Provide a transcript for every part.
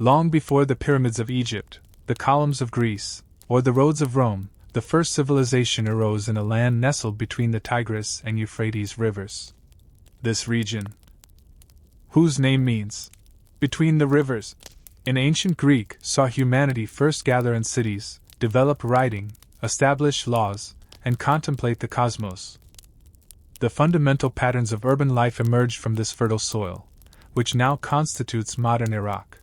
Long before the pyramids of Egypt, the columns of Greece, or the roads of Rome, the first civilization arose in a land nestled between the Tigris and Euphrates rivers. This region, whose name means between the rivers, in ancient Greek, saw humanity first gather in cities, develop writing, establish laws, and contemplate the cosmos. The fundamental patterns of urban life emerged from this fertile soil, which now constitutes modern Iraq.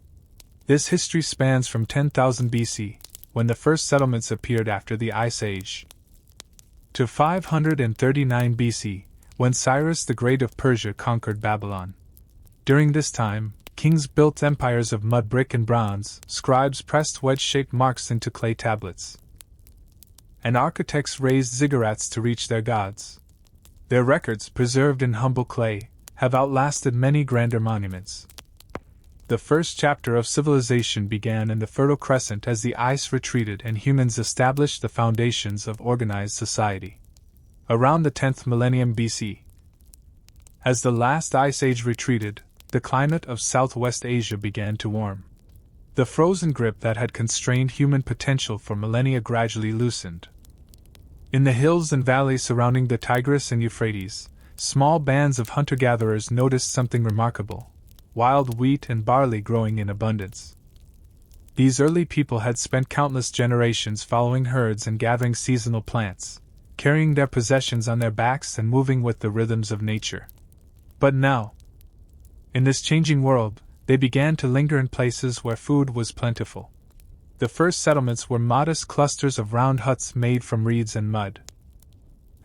This history spans from 10,000 BC, when the first settlements appeared after the Ice Age, to 539 BC, when Cyrus the Great of Persia conquered Babylon. During this time, kings built empires of mud brick and bronze, scribes pressed wedge-shaped marks into clay tablets, and architects raised ziggurats to reach their gods. Their records, preserved in humble clay, have outlasted many grander monuments. The first chapter of civilization began in the Fertile Crescent as the ice retreated and humans established the foundations of organized society. Around the 10th millennium BC, as the last ice age retreated, the climate of Southwest Asia began to warm. The frozen grip that had constrained human potential for millennia gradually loosened. In the hills and valleys surrounding the Tigris and Euphrates, small bands of hunter-gatherers noticed something remarkable: wild wheat and barley growing in abundance. These early people had spent countless generations following herds and gathering seasonal plants, carrying their possessions on their backs and moving with the rhythms of nature. But now, in this changing world, they began to linger in places where food was plentiful. The first settlements were modest clusters of round huts made from reeds and mud.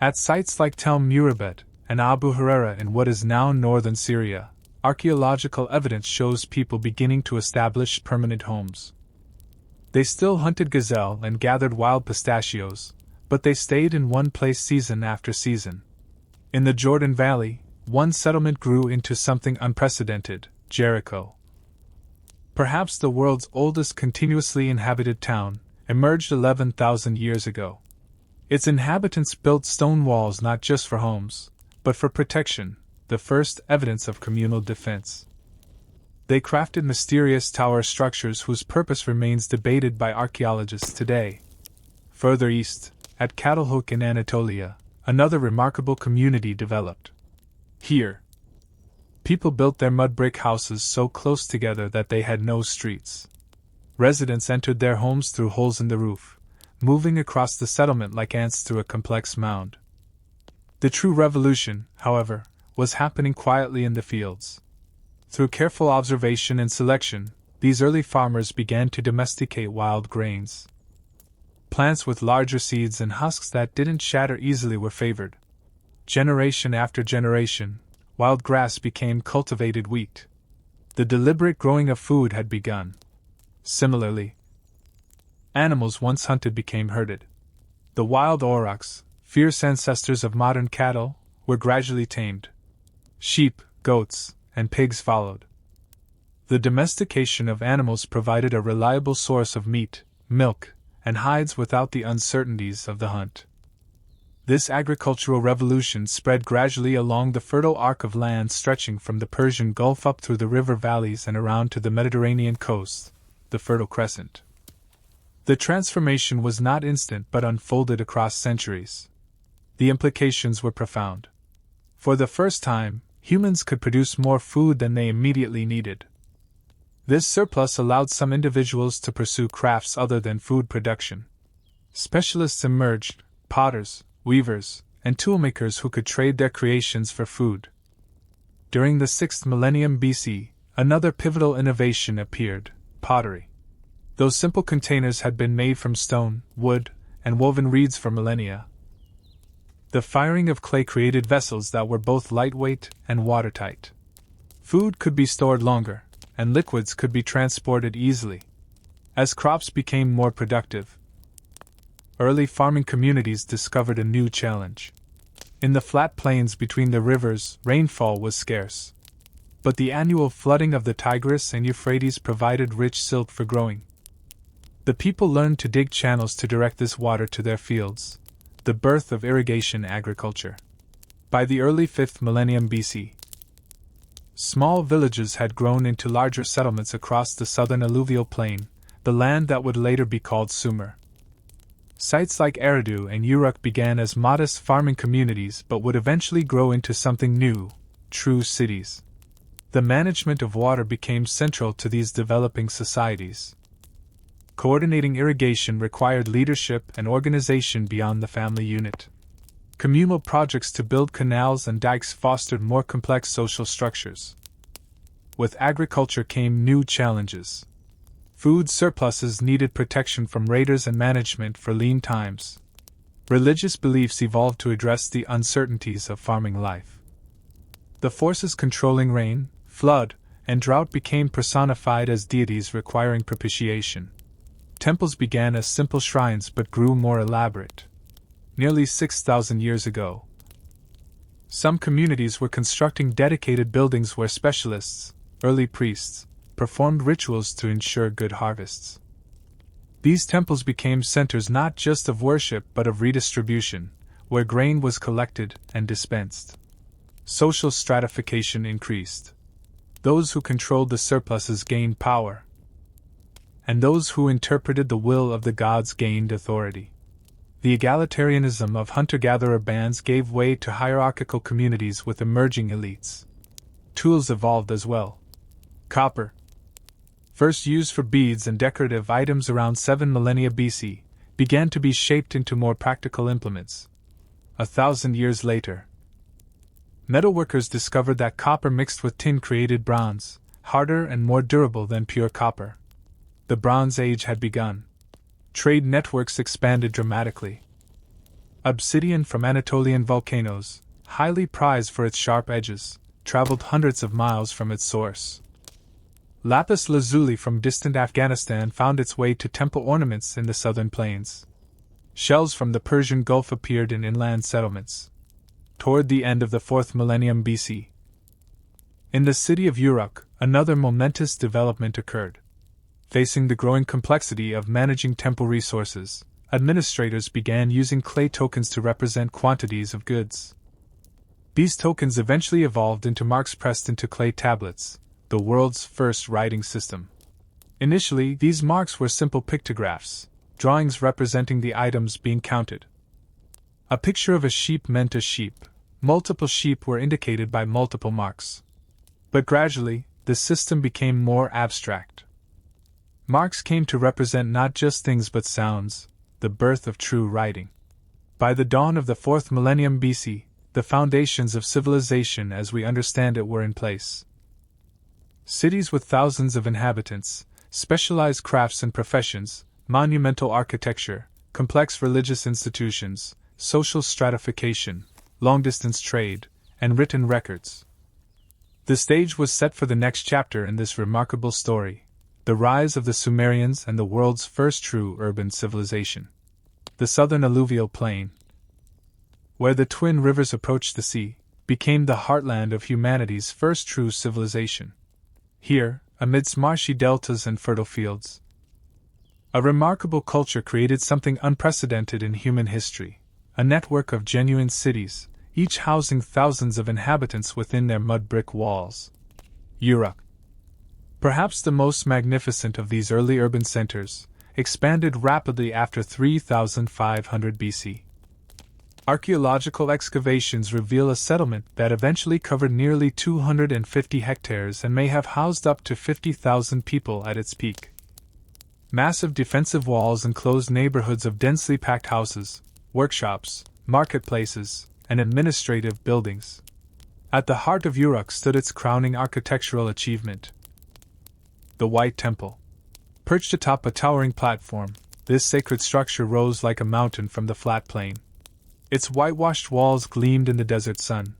At sites like Tel Murebet and Abu Huraira in what is now northern Syria, archaeological evidence shows people beginning to establish permanent homes. They still hunted gazelle and gathered wild pistachios, but they stayed in one place season after season. In the Jordan Valley, one settlement grew into something unprecedented: Jericho. Perhaps the world's oldest continuously inhabited town, emerged 11,000 years ago. Its inhabitants built stone walls not just for homes, but for protection, the first evidence of communal defense. They crafted mysterious tower structures whose purpose remains debated by archaeologists today. Further east, at Catalhook in Anatolia, another remarkable community developed. Here, people built their mud brick houses so close together that they had no streets. Residents entered their homes through holes in the roof, moving across the settlement like ants through a complex mound. The true revolution, however, was happening quietly in the fields. Through careful observation and selection, these early farmers began to domesticate wild grains. Plants with larger seeds and husks that didn't shatter easily were favored. Generation after generation, wild grass became cultivated wheat. The deliberate growing of food had begun. Similarly, animals once hunted became herded. The wild aurochs, fierce ancestors of modern cattle, were gradually tamed. Sheep, goats, and pigs followed. The domestication of animals provided a reliable source of meat, milk, and hides without the uncertainties of the hunt. This agricultural revolution spread gradually along the fertile arc of land stretching from the Persian Gulf up through the river valleys and around to the Mediterranean coast, the Fertile Crescent. The transformation was not instant but unfolded across centuries. The implications were profound. For the first time, humans could produce more food than they immediately needed. This surplus allowed some individuals to pursue crafts other than food production. Specialists emerged: potters, weavers, and toolmakers who could trade their creations for food. During the 6th millennium BC, another pivotal innovation appeared: pottery. Those simple containers had been made from stone, wood, and woven reeds for millennia. The firing of clay created vessels that were both lightweight and watertight. Food could be stored longer, and liquids could be transported easily. As crops became more productive, early farming communities discovered a new challenge. In the flat plains between the rivers, rainfall was scarce. But the annual flooding of the Tigris and Euphrates provided rich silt for growing. The people learned to dig channels to direct this water to their fields, the birth of irrigation agriculture. By the early 5th millennium BC, Small villages had grown into larger settlements across the southern alluvial plain, the land that would later be called Sumer. Sites like Eridu and Uruk began as modest farming communities but would eventually grow into something new, true cities. The management of water became central to these developing societies. Coordinating irrigation required leadership and organization beyond the family unit. Communal projects to build canals and dikes fostered more complex social structures. With agriculture came new challenges. Food surpluses needed protection from raiders and management for lean times. Religious beliefs evolved to address the uncertainties of farming life. The forces controlling rain, flood, and drought became personified as deities requiring propitiation. Temples began as simple shrines but grew more elaborate. Nearly 6,000 years ago, some communities were constructing dedicated buildings where specialists, early priests, performed rituals to ensure good harvests. These temples became centers not just of worship but of redistribution, where grain was collected and dispensed. Social stratification increased. Those who controlled the surpluses gained power, and those who interpreted the will of the gods gained authority. The egalitarianism of hunter-gatherer bands gave way to hierarchical communities with emerging elites. Tools evolved as well. Copper, first used for beads and decorative items around 7 millennia BC, began to be shaped into more practical implements. 1,000 years later, metalworkers discovered that copper mixed with tin created bronze, harder and more durable than pure copper. The Bronze Age had begun. Trade networks expanded dramatically. Obsidian from Anatolian volcanoes, highly prized for its sharp edges, traveled hundreds of miles from its source. Lapis lazuli from distant Afghanistan found its way to temple ornaments in the southern plains. Shells from the Persian Gulf appeared in inland settlements. Toward the end of the 4th millennium BC, in the city of Uruk, another momentous development occurred. Facing the growing complexity of managing temple resources, administrators began using clay tokens to represent quantities of goods. These tokens eventually evolved into marks pressed into clay tablets, the world's first writing system. Initially, these marks were simple pictographs, drawings representing the items being counted. A picture of a sheep meant a sheep. Multiple sheep were indicated by multiple marks. But gradually, the system became more abstract. Marks came to represent not just things but sounds, the birth of true writing. By the dawn of the 4th millennium BC, the foundations of civilization as we understand it were in place. Cities with thousands of inhabitants, specialized crafts and professions, monumental architecture, complex religious institutions, social stratification, long-distance trade, and written records. The stage was set for the next chapter in this remarkable story. The rise of the Sumerians and the world's first true urban civilization. The southern alluvial plain, where the twin rivers approached the sea, became the heartland of humanity's first true civilization. Here, amidst marshy deltas and fertile fields, a remarkable culture created something unprecedented in human history, a network of genuine cities, each housing thousands of inhabitants within their mud brick walls. Uruk, perhaps the most magnificent of these early urban centers, expanded rapidly after 3500 BC. Archaeological excavations reveal a settlement that eventually covered nearly 250 hectares and may have housed up to 50,000 people at its peak. Massive defensive walls enclosed neighborhoods of densely packed houses, workshops, marketplaces, and administrative buildings. At the heart of Uruk stood its crowning architectural achievement, the White Temple. Perched atop a towering platform, this sacred structure rose like a mountain from the flat plain. Its whitewashed walls gleamed in the desert sun,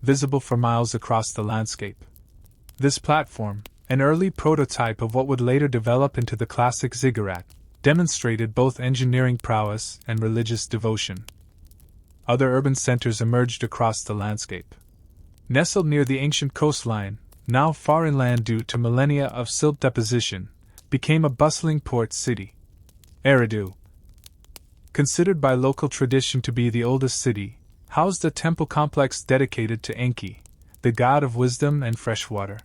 visible for miles across the landscape. This platform, an early prototype of what would later develop into the classic ziggurat, demonstrated both engineering prowess and religious devotion. Other urban centers emerged across the landscape. Nestled near the ancient coastline, now far inland due to millennia of silt deposition, became a bustling port city. Eridu, considered by local tradition to be the oldest city, housed a temple complex dedicated to Enki, the god of wisdom and fresh water.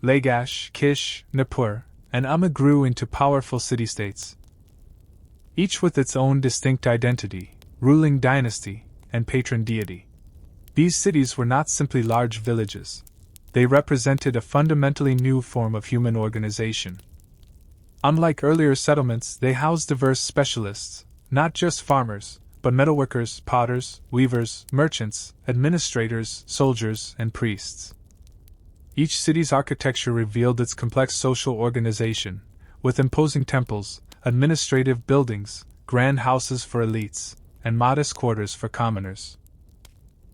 Lagash, Kish, Nippur, and Amma grew into powerful city-states, each with its own distinct identity, ruling dynasty, and patron deity. These cities were not simply large villages. They represented a fundamentally new form of human organization. Unlike earlier settlements, they housed diverse specialists, not just farmers, but metalworkers, potters, weavers, merchants, administrators, soldiers, and priests. Each city's architecture revealed its complex social organization, with imposing temples, administrative buildings, grand houses for elites, and modest quarters for commoners.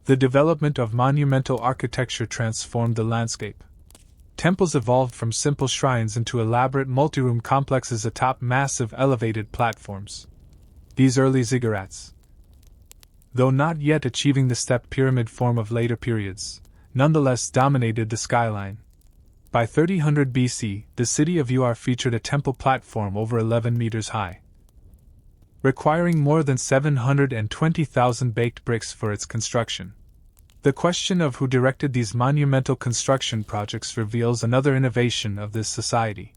The development of monumental architecture transformed the landscape. Temples evolved from simple shrines into elaborate multi-room complexes atop massive elevated platforms. These early ziggurats, though not yet achieving the stepped pyramid form of later periods, nonetheless dominated the skyline. By 3000 BC, the city of Ur featured a temple platform over 11 meters high, requiring more than 720,000 baked bricks for its construction. The question of who directed these monumental construction projects reveals another innovation of this society: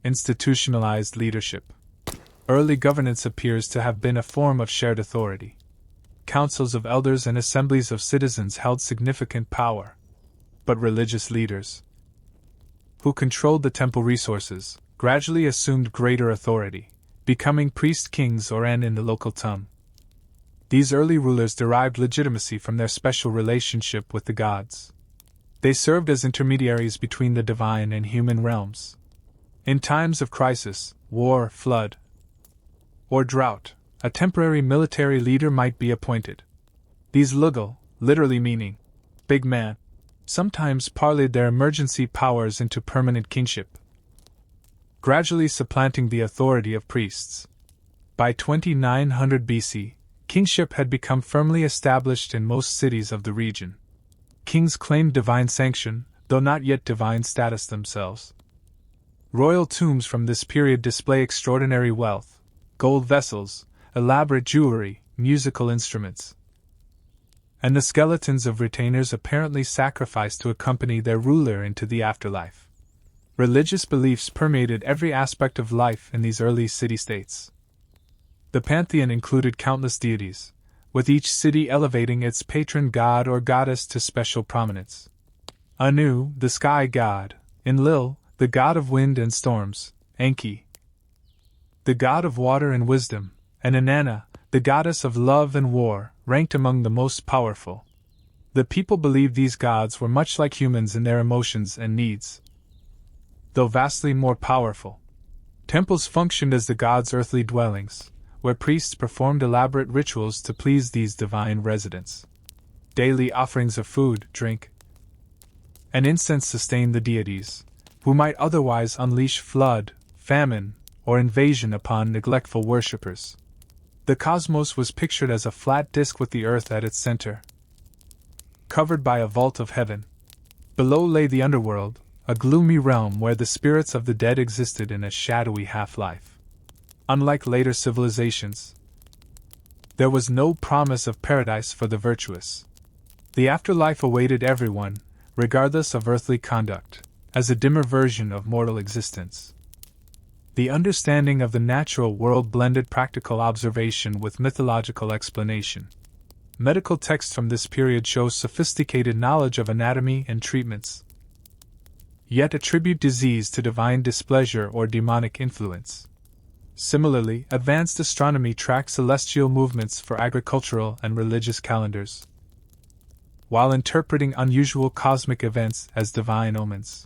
institutionalized leadership. Early governance appears to have been a form of shared authority. Councils of elders and assemblies of citizens held significant power. But religious leaders, who controlled the temple resources, gradually assumed greater authority, becoming priest-kings or en in the local tongue. These early rulers derived legitimacy from their special relationship with the gods. They served as intermediaries between the divine and human realms. In times of crisis, war, flood, or drought, a temporary military leader might be appointed. These lugal, literally meaning big man, sometimes parlayed their emergency powers into permanent kingship, gradually supplanting the authority of priests. By 2900 BC, kingship had become firmly established in most cities of the region. Kings claimed divine sanction, though not yet divine status themselves. Royal tombs from this period display extraordinary wealth: gold vessels, elaborate jewelry, musical instruments, and the skeletons of retainers apparently sacrificed to accompany their ruler into the afterlife. Religious beliefs permeated every aspect of life in these early city-states. The pantheon included countless deities, with each city elevating its patron god or goddess to special prominence. Anu, the sky god; Enlil, the god of wind and storms; Enki, the god of water and wisdom; and Inanna, the goddess of love and war, ranked among the most powerful. The people believed these gods were much like humans in their emotions and needs, though vastly more powerful. Temples functioned as the gods' earthly dwellings, where priests performed elaborate rituals to please these divine residents. Daily offerings of food, drink, and incense sustained the deities, who might otherwise unleash flood, famine, or invasion upon neglectful worshippers. The cosmos was pictured as a flat disk with the earth at its center, covered by a vault of heaven. Below lay the underworld, a gloomy realm where the spirits of the dead existed in a shadowy half-life. Unlike later civilizations, there was no promise of paradise for the virtuous. The afterlife awaited everyone, regardless of earthly conduct, as a dimmer version of mortal existence. The understanding of the natural world blended practical observation with mythological explanation. Medical texts from this period show sophisticated knowledge of anatomy and treatments, yet attribute disease to divine displeasure or demonic influence. Similarly, advanced astronomy tracked celestial movements for agricultural and religious calendars, while interpreting unusual cosmic events as divine omens.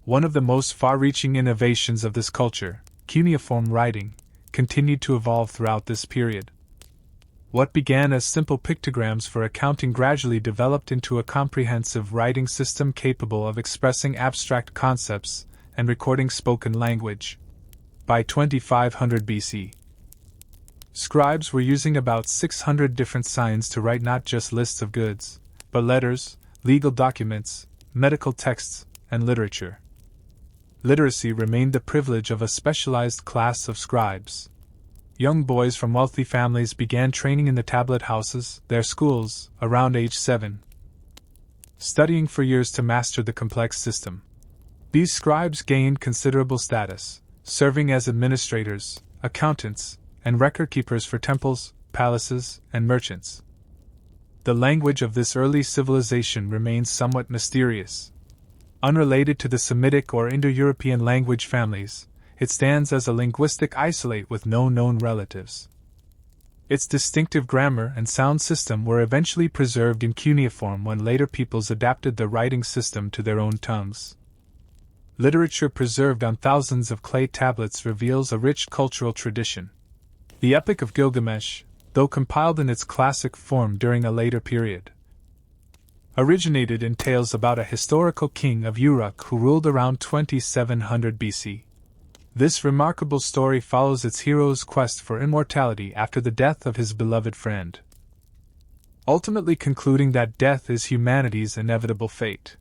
One of the most far-reaching innovations of this culture, cuneiform writing, continued to evolve throughout this period. What began as simple pictograms for accounting gradually developed into a comprehensive writing system capable of expressing abstract concepts and recording spoken language. By 2500 BC, scribes were using about 600 different signs to write not just lists of goods, but letters, legal documents, medical texts, and literature. Literacy remained the privilege of a specialized class of scribes. Young boys from wealthy families began training in the tablet houses, their schools, around age 7. studying for years to master the complex system. These scribes gained considerable status, serving as administrators, accountants, and record keepers for temples, palaces, and merchants. The language of this early civilization remains somewhat mysterious. Unrelated to the Semitic or Indo-European language families, it stands as a linguistic isolate with no known relatives. Its distinctive grammar and sound system were eventually preserved in cuneiform when later peoples adapted the writing system to their own tongues. Literature preserved on thousands of clay tablets reveals a rich cultural tradition. The Epic of Gilgamesh, though compiled in its classic form during a later period, originated in tales about a historical king of Uruk who ruled around 2700 BC. This remarkable story follows its hero's quest for immortality after the death of his beloved friend, ultimately concluding that death is humanity's inevitable fate.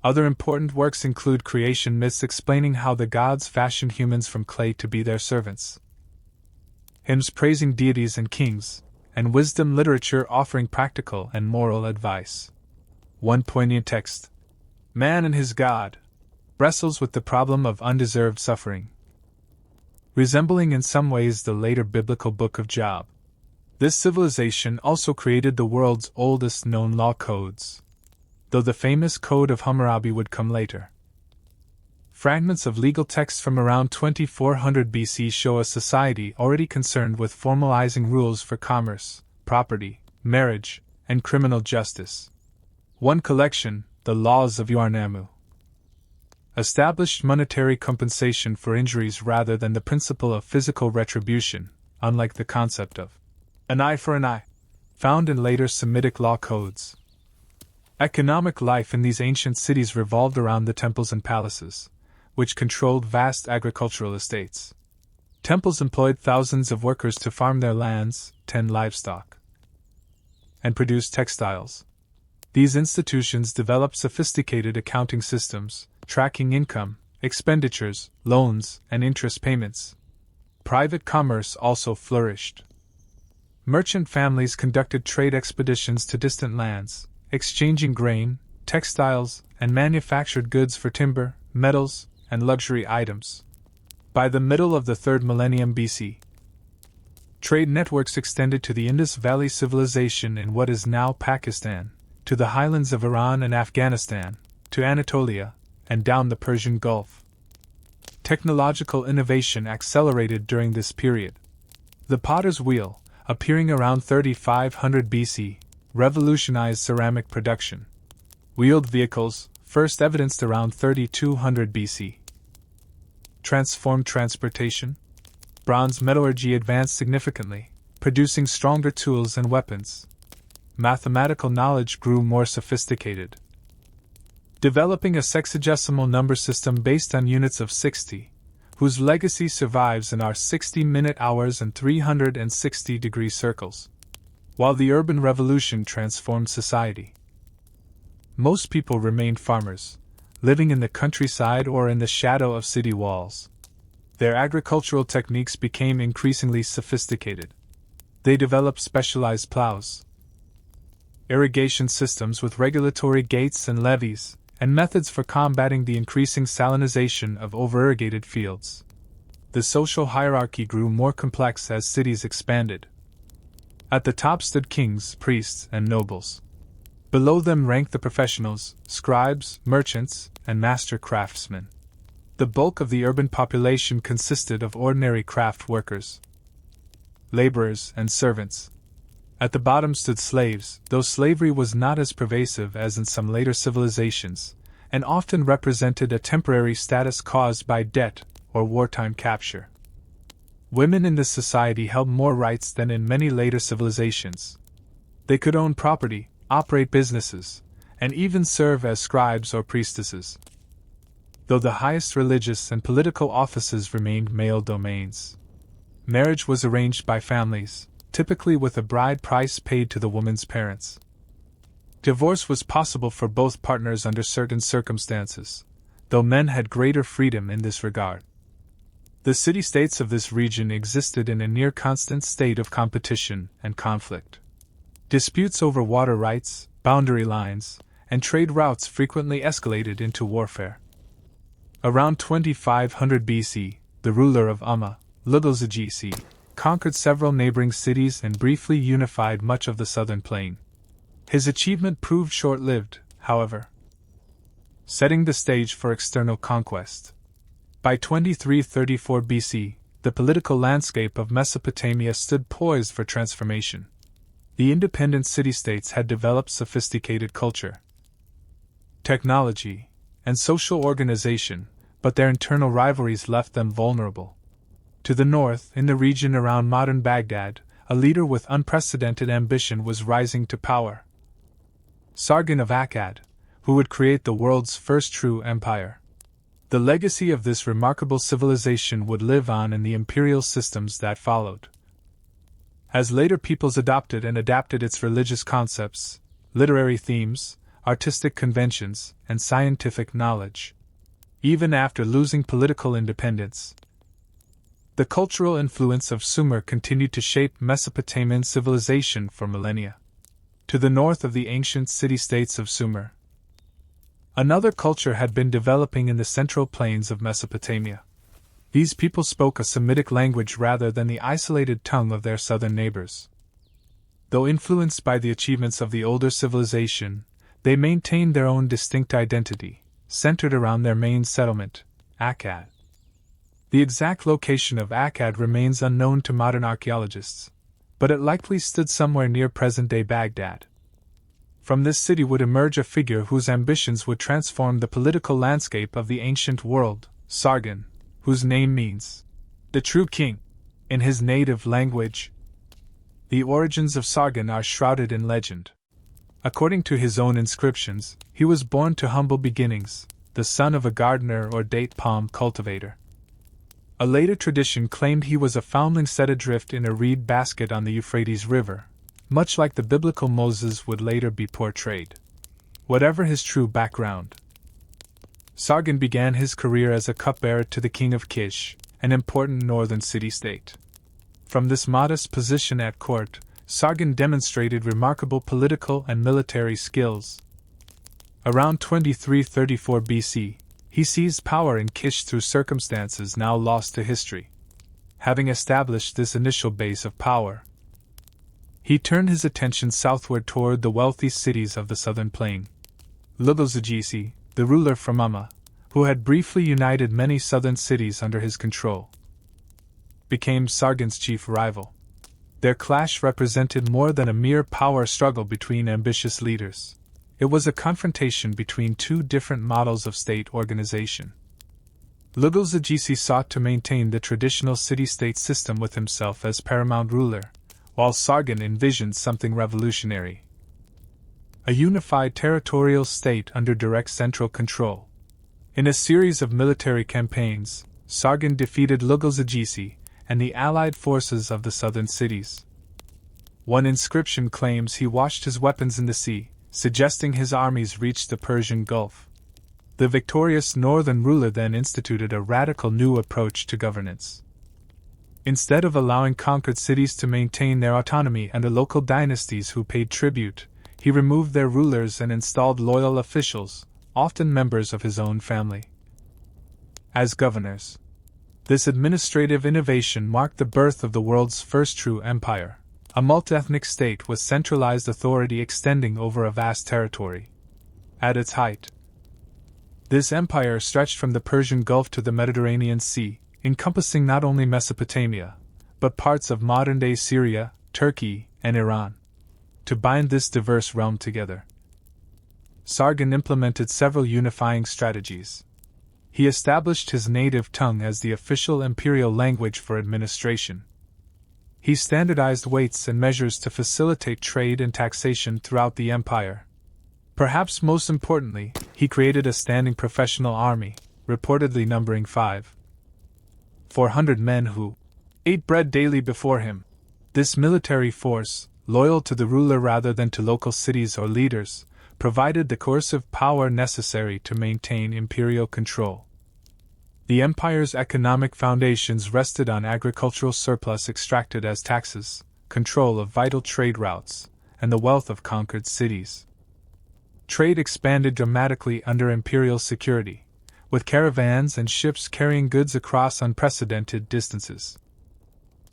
Other important works include creation myths explaining how the gods fashioned humans from clay to be their servants, hymns praising deities and kings, and wisdom literature offering practical and moral advice. One poignant text, "Man and His God," wrestles with the problem of undeserved suffering. Resembling in some ways the later biblical Book of Job, this civilization also created the world's oldest known law codes, though the famous Code of Hammurabi would come later. Fragments of legal texts from around 2400 BC show a society already concerned with formalizing rules for commerce, property, marriage, and criminal justice. One collection, the Laws of Yarnamu, established monetary compensation for injuries rather than the principle of physical retribution, unlike the concept of an eye for an eye, found in later Semitic law codes. Economic life in these ancient cities revolved around the temples and palaces, which controlled vast agricultural estates. Temples employed thousands of workers to farm their lands, tend livestock, and produce textiles. These institutions developed sophisticated accounting systems, tracking income, expenditures, loans, and interest payments. Private commerce also flourished. Merchant families conducted trade expeditions to distant lands, exchanging grain, textiles, and manufactured goods for timber, metals, and luxury items. By the middle of the 3rd millennium BC, trade networks extended to the Indus Valley Civilization in what is now Pakistan, to the highlands of Iran and Afghanistan, to Anatolia, and down the Persian Gulf. Technological innovation accelerated during this period. The potter's wheel, appearing around 3500 BC, revolutionized ceramic production. Wheeled vehicles, first evidenced around 3200 BC, transformed transportation. Bronze metallurgy advanced significantly, producing stronger tools and weapons. Mathematical knowledge grew more sophisticated, developing a sexagesimal number system based on units of 60, whose legacy survives in our 60-minute hours and 360-degree circles. While the urban revolution transformed society, most people remained farmers, living in the countryside or in the shadow of city walls. Their agricultural techniques became increasingly sophisticated. They developed specialized plows, irrigation systems with regulatory gates and levees, and methods for combating the increasing salinization of over-irrigated fields. The social hierarchy grew more complex as cities expanded. At the top stood kings, priests, and nobles. Below them ranked the professionals, scribes, merchants, and master craftsmen. The bulk of the urban population consisted of ordinary craft workers, laborers, and servants. At the bottom stood slaves, though slavery was not as pervasive as in some later civilizations, and often represented a temporary status caused by debt or wartime capture. Women in this society held more rights than in many later civilizations. They could own property, operate businesses, and even serve as scribes or priestesses, though the highest religious and political offices remained male domains. Marriage was arranged by families, typically with a bride price paid to the woman's parents. Divorce was possible for both partners under certain circumstances, though men had greater freedom in this regard. The city-states of this region existed in a near-constant state of competition and conflict. Disputes over water rights, boundary lines, and trade routes frequently escalated into warfare. Around 2500 BC, the ruler of Umma, Lugalzagisi, conquered several neighboring cities and briefly unified much of the southern plain. His achievement proved short-lived, however, setting the stage for external conquest. By 2334 BC, the political landscape of Mesopotamia stood poised for transformation. The independent city-states had developed sophisticated culture, technology, and social organization, but their internal rivalries left them vulnerable. To the north, in the region around modern Baghdad, a leader with unprecedented ambition was rising to power. Sargon of Akkad, who would create the world's first true empire. The legacy of this remarkable civilization would live on in the imperial systems that followed. As later peoples adopted and adapted its religious concepts, literary themes, artistic conventions, and scientific knowledge. Even after losing political independence, the cultural influence of Sumer continued to shape Mesopotamian civilization for millennia. To the north of the ancient city-states of Sumer, another culture had been developing in the central plains of Mesopotamia. These people spoke a Semitic language rather than the isolated tongue of their southern neighbors. Though influenced by the achievements of the older civilization, they maintained their own distinct identity, centered around their main settlement, Akkad. The exact location of Akkad remains unknown to modern archaeologists, but it likely stood somewhere near present-day Baghdad. From this city would emerge a figure whose ambitions would transform the political landscape of the ancient world, Sargon, whose name means the true king in his native language. The origins of Sargon are shrouded in legend. According to his own inscriptions, he was born to humble beginnings, the son of a gardener or date palm cultivator. A later tradition claimed he was a foundling set adrift in a reed basket on the Euphrates River, much like the biblical Moses would later be portrayed. Whatever his true background, Sargon began his career as a cupbearer to the king of Kish, an important northern city-state. From this modest position at court, Sargon demonstrated remarkable political and military skills. Around 2334 BC, he seized power in Kish through circumstances now lost to history. Having established this initial base of power, he turned his attention southward toward the wealthy cities of the southern plain. Lugalzagisi, the ruler from Umma, who had briefly united many southern cities under his control, became Sargon's chief rival. Their clash represented more than a mere power struggle between ambitious leaders. It was a confrontation between two different models of state organization. Lugalzagisi sought to maintain the traditional city-state system with himself as paramount ruler, while Sargon envisioned something revolutionary: a unified territorial state under direct central control. In a series of military campaigns, Sargon defeated Lugalzagisi and the allied forces of the southern cities. One inscription claims he washed his weapons in the sea, suggesting his armies reached the Persian Gulf. The victorious northern ruler then instituted a radical new approach to governance. Instead of allowing conquered cities to maintain their autonomy under local dynasties who paid tribute, he removed their rulers and installed loyal officials, often members of his own family, as governors. This administrative innovation marked the birth of the world's first true empire, a multi-ethnic state with centralized authority extending over a vast territory. At its height, this empire stretched from the Persian Gulf to the Mediterranean Sea, encompassing not only Mesopotamia, but parts of modern-day Syria, Turkey, and Iran. To bind this diverse realm together, Sargon implemented several unifying strategies. He established his native tongue as the official imperial language for administration. He standardized weights and measures to facilitate trade and taxation throughout the empire. Perhaps most importantly, he created a standing professional army, reportedly numbering 400 men who ate bread daily before him. This military force, loyal to the ruler rather than to local cities or leaders, provided the coercive power necessary to maintain imperial control. The empire's economic foundations rested on agricultural surplus extracted as taxes, control of vital trade routes, and the wealth of conquered cities. Trade expanded dramatically under imperial security, with caravans and ships carrying goods across unprecedented distances.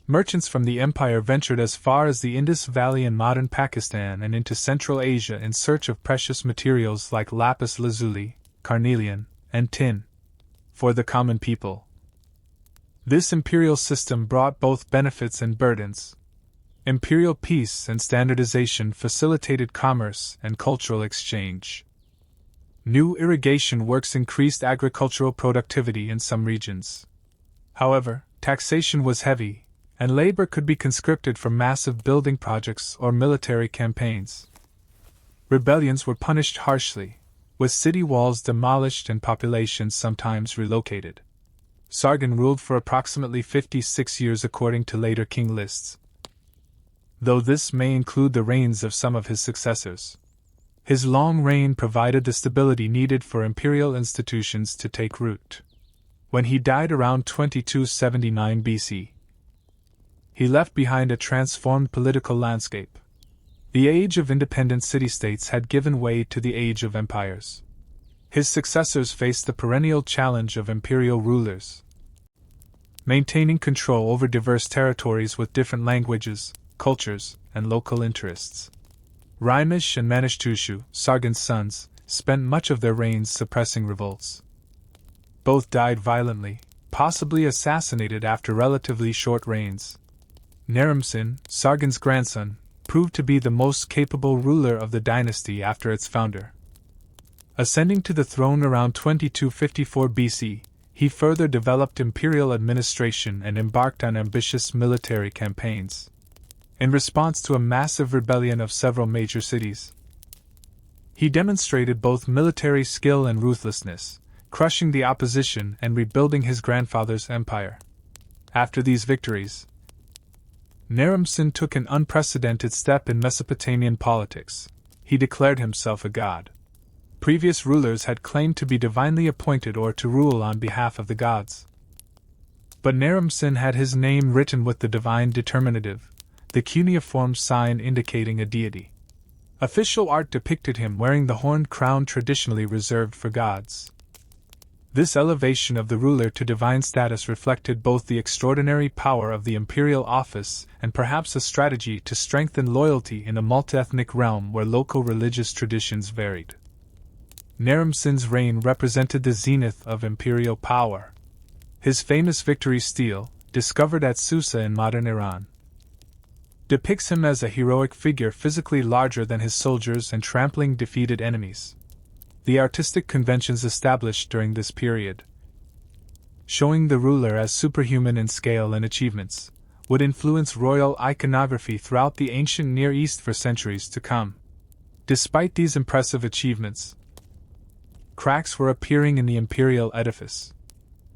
Merchants from the empire ventured as far as the Indus Valley in modern Pakistan and into Central Asia in search of precious materials like lapis lazuli, carnelian, and tin. For the common people, this imperial system brought both benefits and burdens. Imperial peace and standardization facilitated commerce and cultural exchange. New irrigation works increased agricultural productivity in some regions. However, taxation was heavy, and labor could be conscripted for massive building projects or military campaigns. Rebellions were punished harshly, with city walls demolished and populations sometimes relocated. Sargon ruled for approximately 56 years according to later king lists, though this may include the reigns of some of his successors. His long reign provided the stability needed for imperial institutions to take root. When he died around 2279 BC, he left behind a transformed political landscape. The age of independent city-states had given way to the age of empires. His successors faced the perennial challenge of imperial rulers, maintaining control over diverse territories with different languages, cultures, and local interests. Rimish and Manishtushu, Sargon's sons, spent much of their reigns suppressing revolts. Both died violently, possibly assassinated after relatively short reigns. Naram-Sin, Sargon's grandson, proved to be the most capable ruler of the dynasty after its founder. Ascending to the throne around 2254 BC, he further developed imperial administration and embarked on ambitious military campaigns. In response to a massive rebellion of several major cities, he demonstrated both military skill and ruthlessness, crushing the opposition and rebuilding his grandfather's empire. After these victories, Naram-Sin took an unprecedented step in Mesopotamian politics. He declared himself a god. Previous rulers had claimed to be divinely appointed or to rule on behalf of the gods. But Naram-Sin had his name written with the divine determinative, the cuneiform sign indicating a deity. Official art depicted him wearing the horned crown traditionally reserved for gods. This elevation of the ruler to divine status reflected both the extraordinary power of the imperial office and perhaps a strategy to strengthen loyalty in a multi-ethnic realm where local religious traditions varied. Naram-Sin's reign represented the zenith of imperial power. His famous victory stele, discovered at Susa in modern Iran, depicts him as a heroic figure physically larger than his soldiers and trampling defeated enemies. The artistic conventions established during this period, showing the ruler as superhuman in scale and achievements, would influence royal iconography throughout the ancient Near East for centuries to come. Despite these impressive achievements, cracks were appearing in the imperial edifice.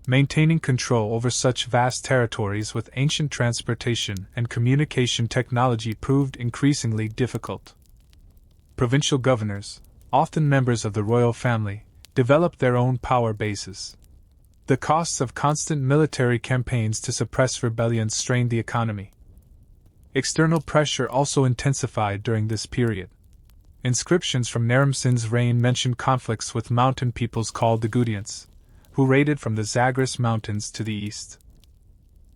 Maintaining control over such vast territories with ancient transportation and communication technology proved increasingly difficult. Provincial governors, often members of the royal family, developed their own power bases. The costs of constant military campaigns to suppress rebellions strained the economy. External pressure also intensified during this period. Inscriptions from Naram-Sin's reign mention conflicts with mountain peoples called the Gutians, who raided from the Zagros Mountains to the east.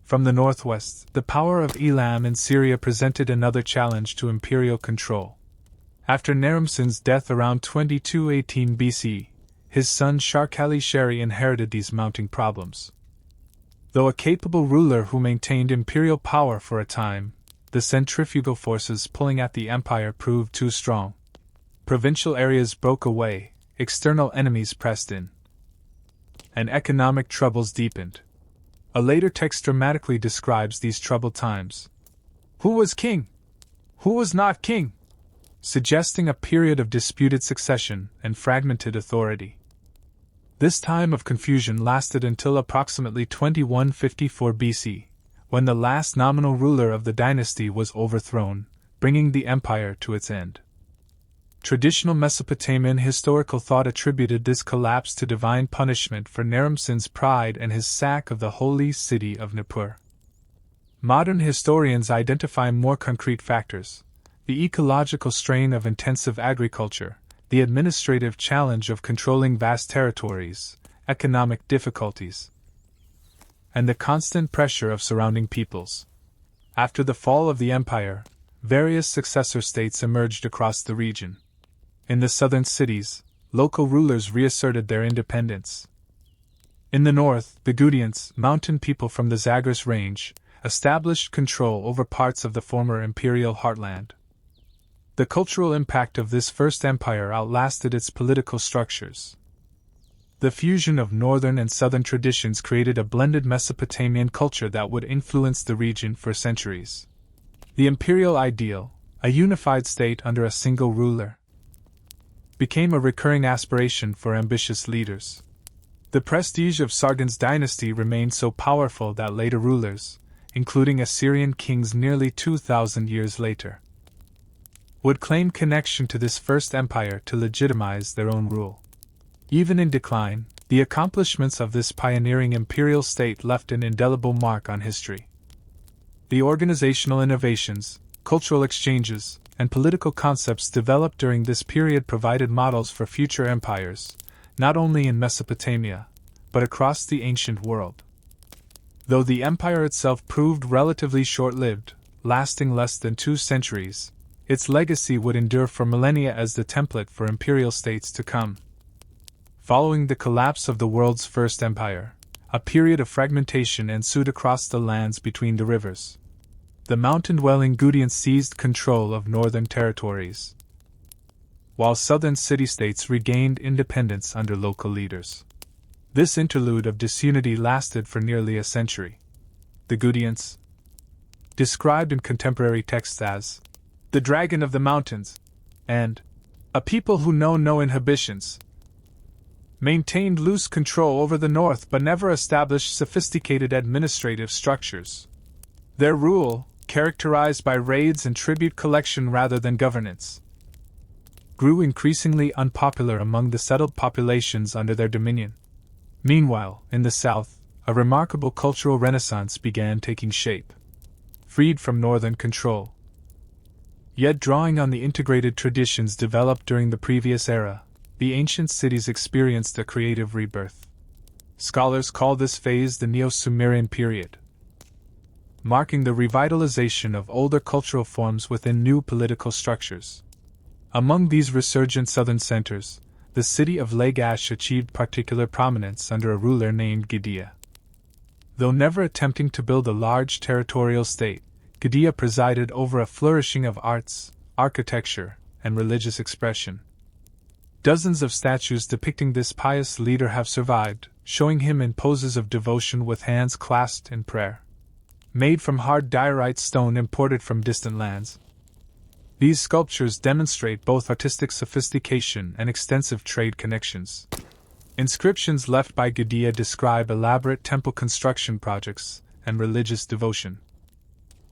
From the northwest, the power of Elam in Syria presented another challenge to imperial control. After Naram-Sin's death around 2218 BC, his son Sharkali-Sheri inherited these mounting problems. Though a capable ruler who maintained imperial power for a time, the centrifugal forces pulling at the empire proved too strong. Provincial areas broke away, external enemies pressed in, and economic troubles deepened. A later text dramatically describes these troubled times. Who was king? Who was not king? Suggesting a period of disputed succession and fragmented authority. This time of confusion lasted until approximately 2154 BC, when the last nominal ruler of the dynasty was overthrown, bringing the empire to its end. Traditional Mesopotamian historical thought attributed this collapse to divine punishment for Naram-Sin's pride and his sack of the holy city of Nippur. Modern historians identify more concrete factors: the ecological strain of intensive agriculture, the administrative challenge of controlling vast territories, economic difficulties, and the constant pressure of surrounding peoples. After the fall of the empire, various successor states emerged across the region. In the southern cities, local rulers reasserted their independence. In the north, the Gutians, mountain people from the Zagros range, established control over parts of the former imperial heartland. The cultural impact of this first empire outlasted its political structures. The fusion of northern and southern traditions created a blended Mesopotamian culture that would influence the region for centuries. The imperial ideal, a unified state under a single ruler, became a recurring aspiration for ambitious leaders. The prestige of Sargon's dynasty remained so powerful that later rulers, including Assyrian kings nearly 2,000 years later, would claim connection to this first empire to legitimize their own rule. Even in decline, the accomplishments of this pioneering imperial state left an indelible mark on history. The organizational innovations, cultural exchanges, and political concepts developed during this period provided models for future empires, not only in Mesopotamia, but across the ancient world. Though the empire itself proved relatively short-lived, lasting less than 2 centuries, its legacy would endure for millennia as the template for imperial states to come. Following the collapse of the world's first empire, a period of fragmentation ensued across the lands between the rivers. The mountain-dwelling Gutians seized control of northern territories, while southern city-states regained independence under local leaders. This interlude of disunity lasted for nearly a century. The Gutians, described in contemporary texts as the dragon of the mountains, and a people who know no inhibitions, maintained loose control over the north but never established sophisticated administrative structures. Their rule, characterized by raids and tribute collection rather than governance, grew increasingly unpopular among the settled populations under their dominion. Meanwhile, in the south, a remarkable cultural renaissance began taking shape. Freed from northern control, yet drawing on the integrated traditions developed during the previous era, the ancient cities experienced a creative rebirth. Scholars call this phase the Neo-Sumerian period, marking the revitalization of older cultural forms within new political structures. Among these resurgent southern centers, the city of Lagash achieved particular prominence under a ruler named Gutian. Though never attempting to build a large territorial state, Gutian presided over a flourishing of arts, architecture, and religious expression. Dozens of statues depicting this pious leader have survived, showing him in poses of devotion with hands clasped in prayer. Made from hard diorite stone imported from distant lands, these sculptures demonstrate both artistic sophistication and extensive trade connections. Inscriptions left by Gutian describe elaborate temple construction projects and religious devotion.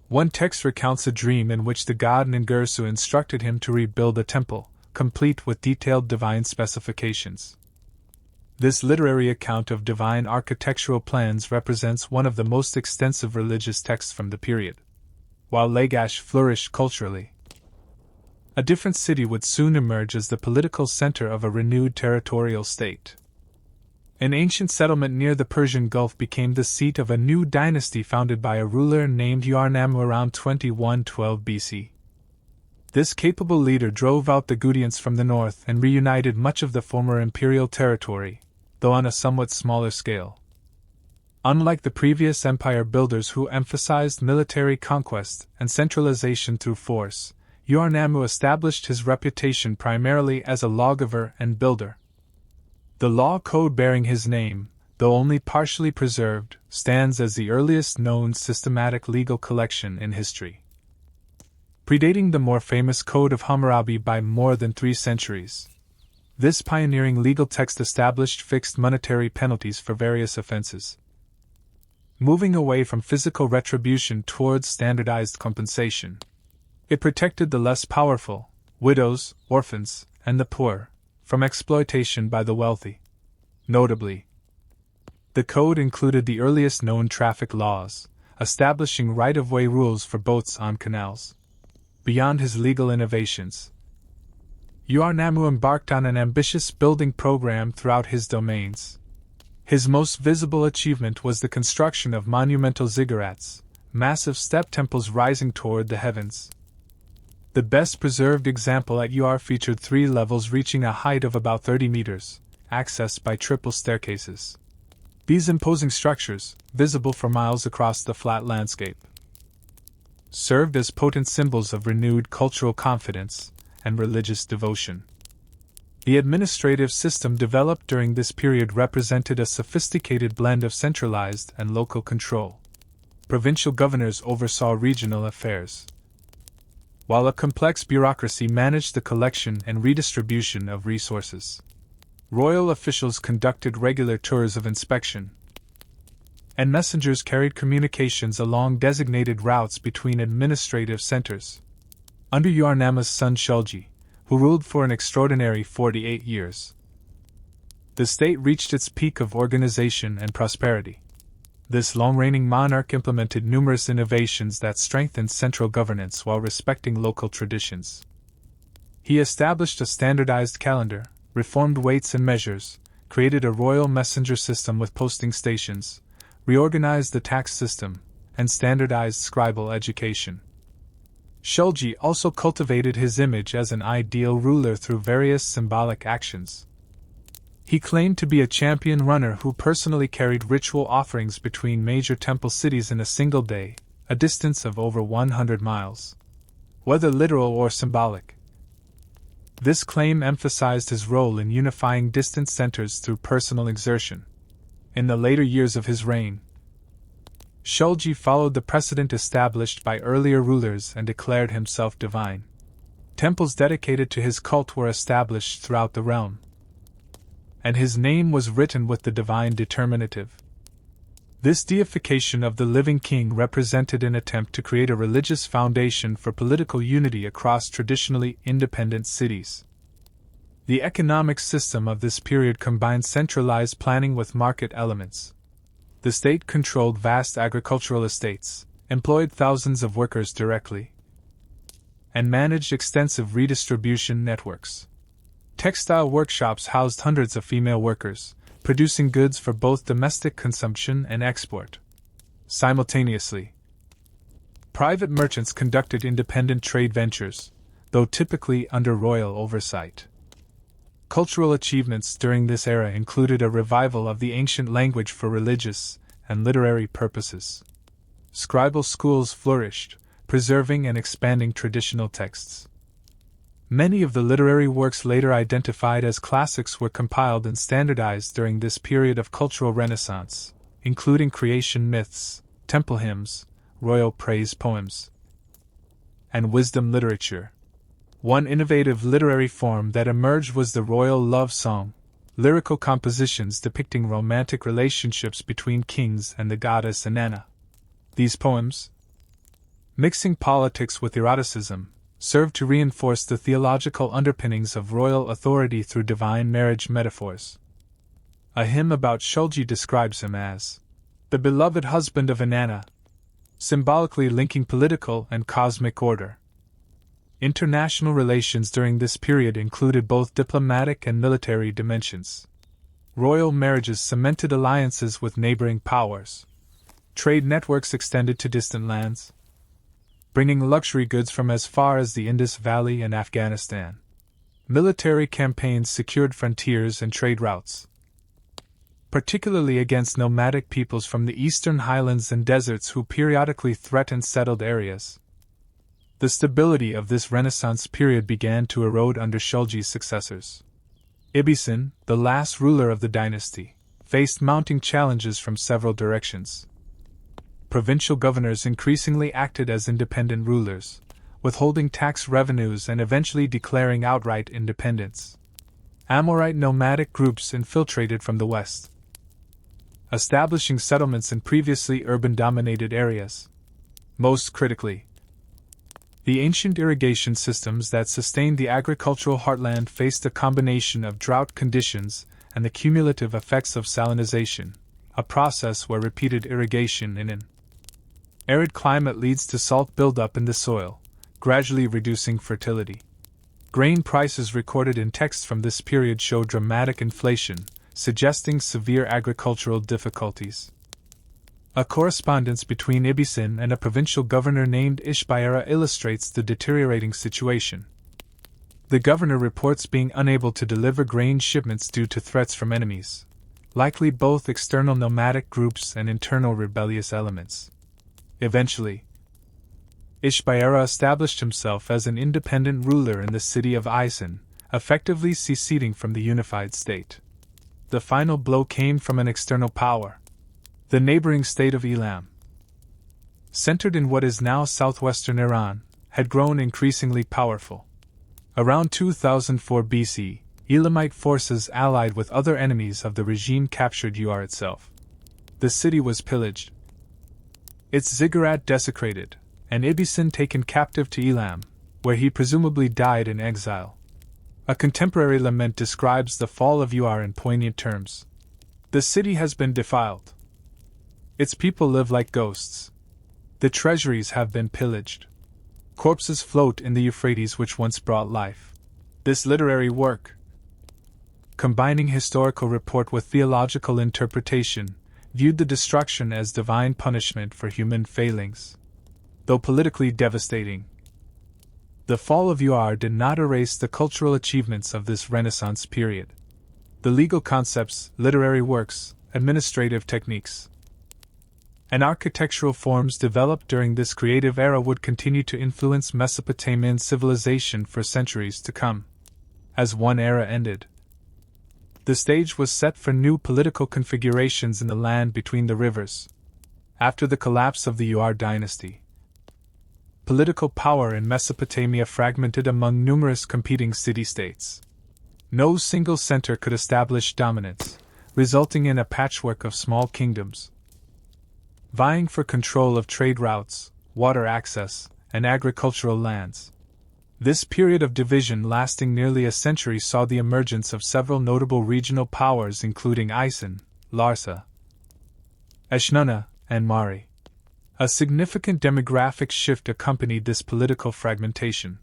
One text recounts a dream in which the god Ningersu instructed him to rebuild a temple, complete with detailed divine specifications. This literary account of divine architectural plans represents one of the most extensive religious texts from the period. While Lagash flourished culturally, a different city would soon emerge as the political center of a renewed territorial state. An ancient settlement near the Persian Gulf became the seat of a new dynasty founded by a ruler named Ur around 2112 BC. This capable leader drove out the Gutians from the north and reunited much of the former imperial territory, though on a somewhat smaller scale. Unlike the previous empire builders who emphasized military conquest and centralization through force, Ur established his reputation primarily as a lawgiver and builder. The law code bearing his name, though only partially preserved, stands as the earliest known systematic legal collection in history. Predating the more famous Code of Hammurabi by more than 3 centuries, this pioneering legal text established fixed monetary penalties for various offenses, moving away from physical retribution towards standardized compensation. It protected the less powerful, widows, orphans, and the poor, from exploitation by the wealthy. Notably, the code included the earliest known traffic laws, establishing right-of-way rules for boats on canals. Beyond his legal innovations, Ur embarked on an ambitious building program throughout his domains. His most visible achievement was the construction of monumental ziggurats, massive step temples rising toward the heavens. The best preserved example at Ur featured 3 levels reaching a height of about 30 meters, accessed by triple staircases. These imposing structures, visible for miles across the flat landscape, served as potent symbols of renewed cultural confidence and religious devotion. The administrative system developed during this period represented a sophisticated blend of centralized and local control. Provincial governors oversaw regional affairs, while a complex bureaucracy managed the collection and redistribution of resources. Royal officials conducted regular tours of inspection, and messengers carried communications along designated routes between administrative centers. Under Ur-Namma's son Shulgi, who ruled for an extraordinary 48 years, the state reached its peak of organization and prosperity. This long-reigning monarch implemented numerous innovations that strengthened central governance while respecting local traditions. He established a standardized calendar, reformed weights and measures, created a royal messenger system with posting stations, reorganized the tax system, and standardized scribal education. Shulgi also cultivated his image as an ideal ruler through various symbolic actions. He claimed to be a champion runner who personally carried ritual offerings between major temple cities in a single day, a distance of over 100 miles. Whether literal or symbolic, this claim emphasized his role in unifying distant centers through personal exertion. In the later years of his reign, Shulgi followed the precedent established by earlier rulers and declared himself divine. Temples dedicated to his cult were established throughout the realm, and his name was written with the divine determinative. This deification of the living king represented an attempt to create a religious foundation for political unity across traditionally independent cities. The economic system of this period combined centralized planning with market elements. The state controlled vast agricultural estates, employed thousands of workers directly, and managed extensive redistribution networks. Textile workshops housed hundreds of female workers, producing goods for both domestic consumption and export. Simultaneously, private merchants conducted independent trade ventures, though typically under royal oversight. Cultural achievements during this era included a revival of the ancient language for religious and literary purposes. Scribal schools flourished, preserving and expanding traditional texts. Many of the literary works later identified as classics were compiled and standardized during this period of cultural renaissance, including creation myths, temple hymns, royal praise poems, and wisdom literature. One innovative literary form that emerged was the royal love song, lyrical compositions depicting romantic relationships between kings and the goddess Inanna. These poems, mixing politics with eroticism, served to reinforce the theological underpinnings of royal authority through divine marriage metaphors. A hymn about Shulgi describes him as the beloved husband of Inanna, symbolically linking political and cosmic order. International relations during this period included both diplomatic and military dimensions. Royal marriages cemented alliances with neighboring powers. Trade networks extended to distant lands, bringing luxury goods from as far as the Indus Valley and Afghanistan. Military campaigns secured frontiers and trade routes, particularly against nomadic peoples from the eastern highlands and deserts who periodically threatened settled areas. The stability of this Renaissance period began to erode under Shulgi's successors. Ibisen, the last ruler of the dynasty, faced mounting challenges from several directions. Provincial governors increasingly acted as independent rulers, withholding tax revenues and eventually declaring outright independence. Amorite nomadic groups infiltrated from the west, establishing settlements in previously urban-dominated areas. Most critically, the ancient irrigation systems that sustained the agricultural heartland faced a combination of drought conditions and the cumulative effects of salinization, a process where repeated irrigation in an arid climate leads to salt buildup in the soil, gradually reducing fertility. Grain prices recorded in texts from this period show dramatic inflation, suggesting severe agricultural difficulties. A correspondence between Ibisin and a provincial governor named Ishbaera illustrates the deteriorating situation. The governor reports being unable to deliver grain shipments due to threats from enemies, likely both external nomadic groups and internal rebellious elements. Eventually, Ishbaera established himself as an independent ruler in the city of Isin, effectively seceding from the unified state. The final blow came from an external power. The neighboring state of Elam, centered in what is now southwestern Iran, had grown increasingly powerful. Around 2004 BC, Elamite forces allied with other enemies of the regime captured Ur itself. The city was pillaged, its ziggurat desecrated, and Ibisin taken captive to Elam, where he presumably died in exile. A contemporary lament describes the fall of Ur in poignant terms. The city has been defiled. Its people live like ghosts. The treasuries have been pillaged. Corpses float in the Euphrates which once brought life. This literary work, combining historical report with theological interpretation, viewed the destruction as divine punishment for human failings. Though politically devastating, the fall of Ur did not erase the cultural achievements of this Renaissance period. The legal concepts, literary works, administrative techniques, and architectural forms developed during this creative era would continue to influence Mesopotamian civilization for centuries to come. As one era ended, the stage was set for new political configurations in the land between the rivers. After the collapse of the Ur dynasty, political power in Mesopotamia fragmented among numerous competing city-states. No single center could establish dominance, resulting in a patchwork of small kingdoms, vying for control of trade routes, water access, and agricultural lands. This period of division lasting nearly a century saw the emergence of several notable regional powers including Isin, Larsa, Eshnunna, and Mari. A significant demographic shift accompanied this political fragmentation.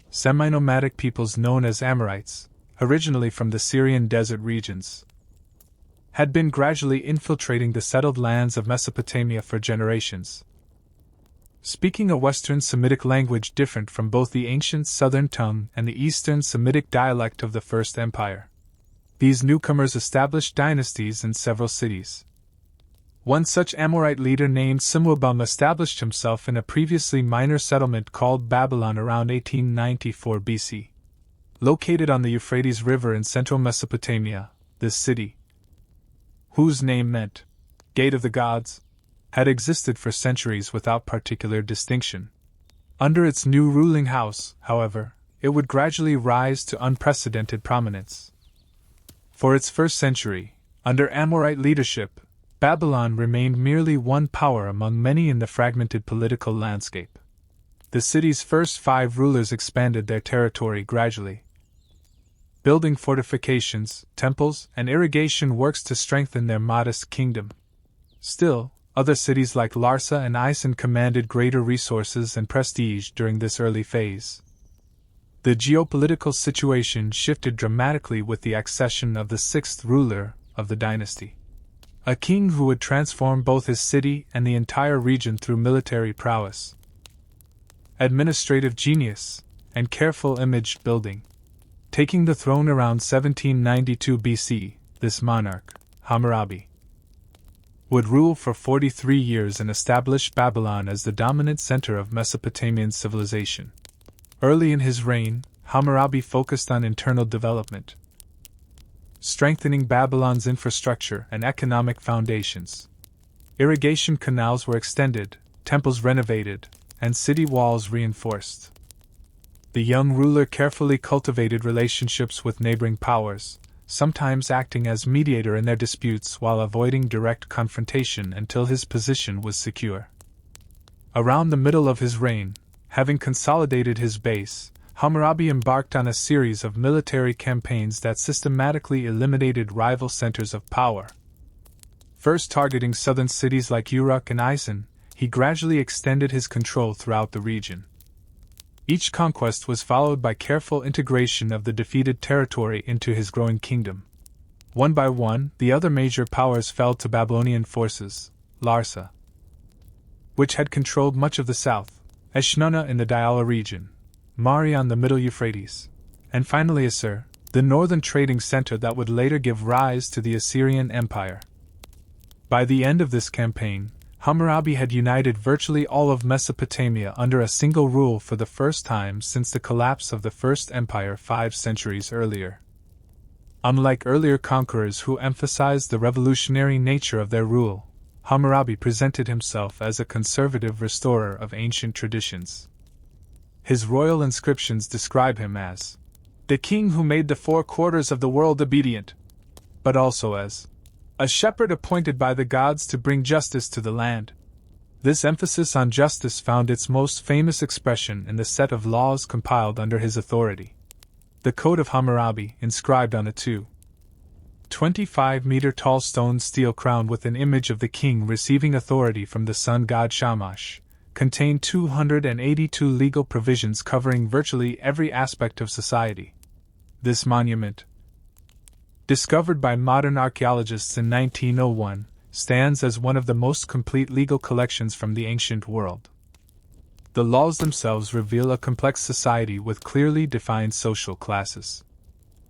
Semi-nomadic peoples known as Amorites, originally from the Syrian desert regions, had been gradually infiltrating the settled lands of Mesopotamia for generations. Speaking a Western Semitic language different from both the ancient Southern tongue and the Eastern Semitic dialect of the First Empire, these newcomers established dynasties in several cities. One such Amorite leader named Simuabum established himself in a previously minor settlement called Babylon around 1894 BC. Located on the Euphrates River in central Mesopotamia, this city, whose name meant Gate of the Gods, had existed for centuries without particular distinction. Under its new ruling house, however, it would gradually rise to unprecedented prominence. For its first century, under Amorite leadership, Babylon remained merely one power among many in the fragmented political landscape. The city's first 5 rulers expanded their territory gradually, building fortifications, temples, and irrigation works to strengthen their modest kingdom. Still, other cities like Larsa and Isin commanded greater resources and prestige during this early phase. The geopolitical situation shifted dramatically with the accession of the 6th ruler of the dynasty, a king who would transform both his city and the entire region through military prowess, administrative genius, and careful image building. Taking the throne around 1792 BC, this monarch, Hammurabi, would rule for 43 years and establish Babylon as the dominant center of Mesopotamian civilization. Early in his reign, Hammurabi focused on internal development, strengthening Babylon's infrastructure and economic foundations. Irrigation canals were extended, temples renovated, and city walls reinforced. The young ruler carefully cultivated relationships with neighboring powers, sometimes acting as mediator in their disputes while avoiding direct confrontation until his position was secure. Around the middle of his reign, having consolidated his base, Hammurabi embarked on a series of military campaigns that systematically eliminated rival centers of power. First targeting southern cities like Uruk and Isin, he gradually extended his control throughout the region. Each conquest was followed by careful integration of the defeated territory into his growing kingdom. One by one, the other major powers fell to Babylonian forces: Larsa, which had controlled much of the south, Eshnunna in the Diyala region, Mari on the middle Euphrates, and finally Assur, the northern trading center that would later give rise to the Assyrian Empire. By the end of this campaign, Hammurabi had united virtually all of Mesopotamia under a single rule for the first time since the collapse of the First Empire 5 centuries earlier. Unlike earlier conquerors who emphasized the revolutionary nature of their rule, Hammurabi presented himself as a conservative restorer of ancient traditions. His royal inscriptions describe him as the king who made the 4 quarters of the world obedient, but also as a shepherd appointed by the gods to bring justice to the land. This emphasis on justice found its most famous expression in the set of laws compiled under his authority. The Code of Hammurabi, inscribed on a 25-meter-tall stone steel crown with an image of the king receiving authority from the sun god Shamash, contained 282 legal provisions covering virtually every aspect of society. This monument, discovered by modern archaeologists in 1901, stands as one of the most complete legal collections from the ancient world. The laws themselves reveal a complex society with clearly defined social classes.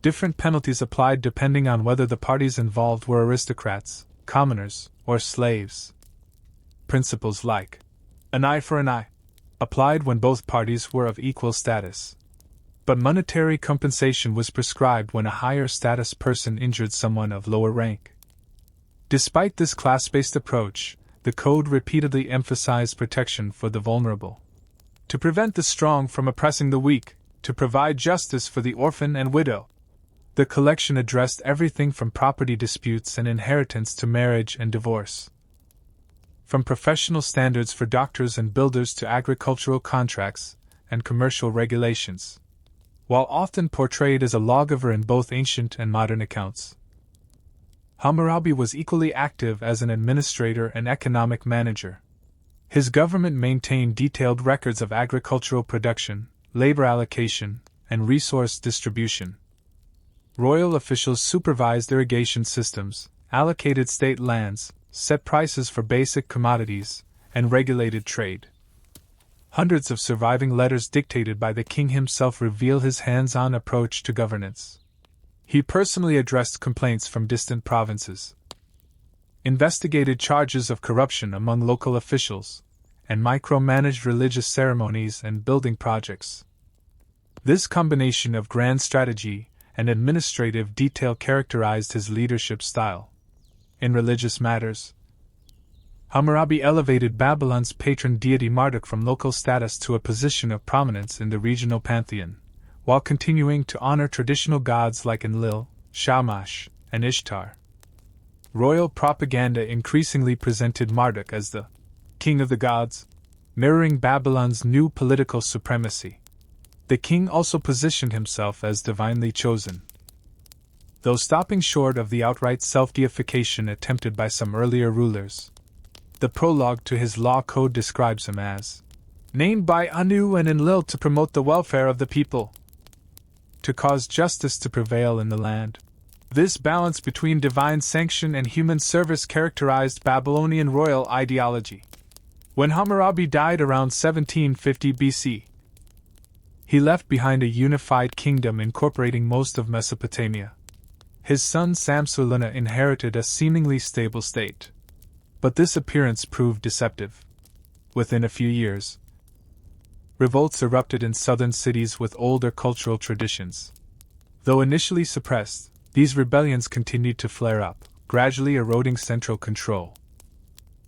Different penalties applied depending on whether the parties involved were aristocrats, commoners, or slaves. Principles like an eye for an eye applied when both parties were of equal status. But monetary compensation was prescribed when a higher status person injured someone of lower rank. Despite this class-based approach, the code repeatedly emphasized protection for the vulnerable. To prevent the strong from oppressing the weak, to provide justice for the orphan and widow. The collection addressed everything from property disputes and inheritance to marriage and divorce. From professional standards for doctors and builders to agricultural contracts and commercial regulations. While often portrayed as a lawgiver in both ancient and modern accounts, Hammurabi was equally active as an administrator and economic manager. His government maintained detailed records of agricultural production, labor allocation, and resource distribution. Royal officials supervised irrigation systems, allocated state lands, set prices for basic commodities, and regulated trade. Hundreds of surviving letters dictated by the king himself reveal his hands-on approach to governance. He personally addressed complaints from distant provinces, investigated charges of corruption among local officials, and micromanaged religious ceremonies and building projects. This combination of grand strategy and administrative detail characterized his leadership style. In religious matters, Hammurabi elevated Babylon's patron deity Marduk from local status to a position of prominence in the regional pantheon, while continuing to honor traditional gods like Enlil, Shamash, and Ishtar. Royal propaganda increasingly presented Marduk as the king of the gods, mirroring Babylon's new political supremacy. The king also positioned himself as divinely chosen, though stopping short of the outright self-deification attempted by some earlier rulers. The prologue to his law code describes him as named by Anu and Enlil to promote the welfare of the people, to cause justice to prevail in the land. This balance between divine sanction and human service characterized Babylonian royal ideology. When Hammurabi died around 1750 BC, he left behind a unified kingdom incorporating most of Mesopotamia. His son Samsu-Luna inherited a seemingly stable state. But this appearance proved deceptive. Within a few years, revolts erupted in southern cities with older cultural traditions. Though initially suppressed, these rebellions continued to flare up, gradually eroding central control.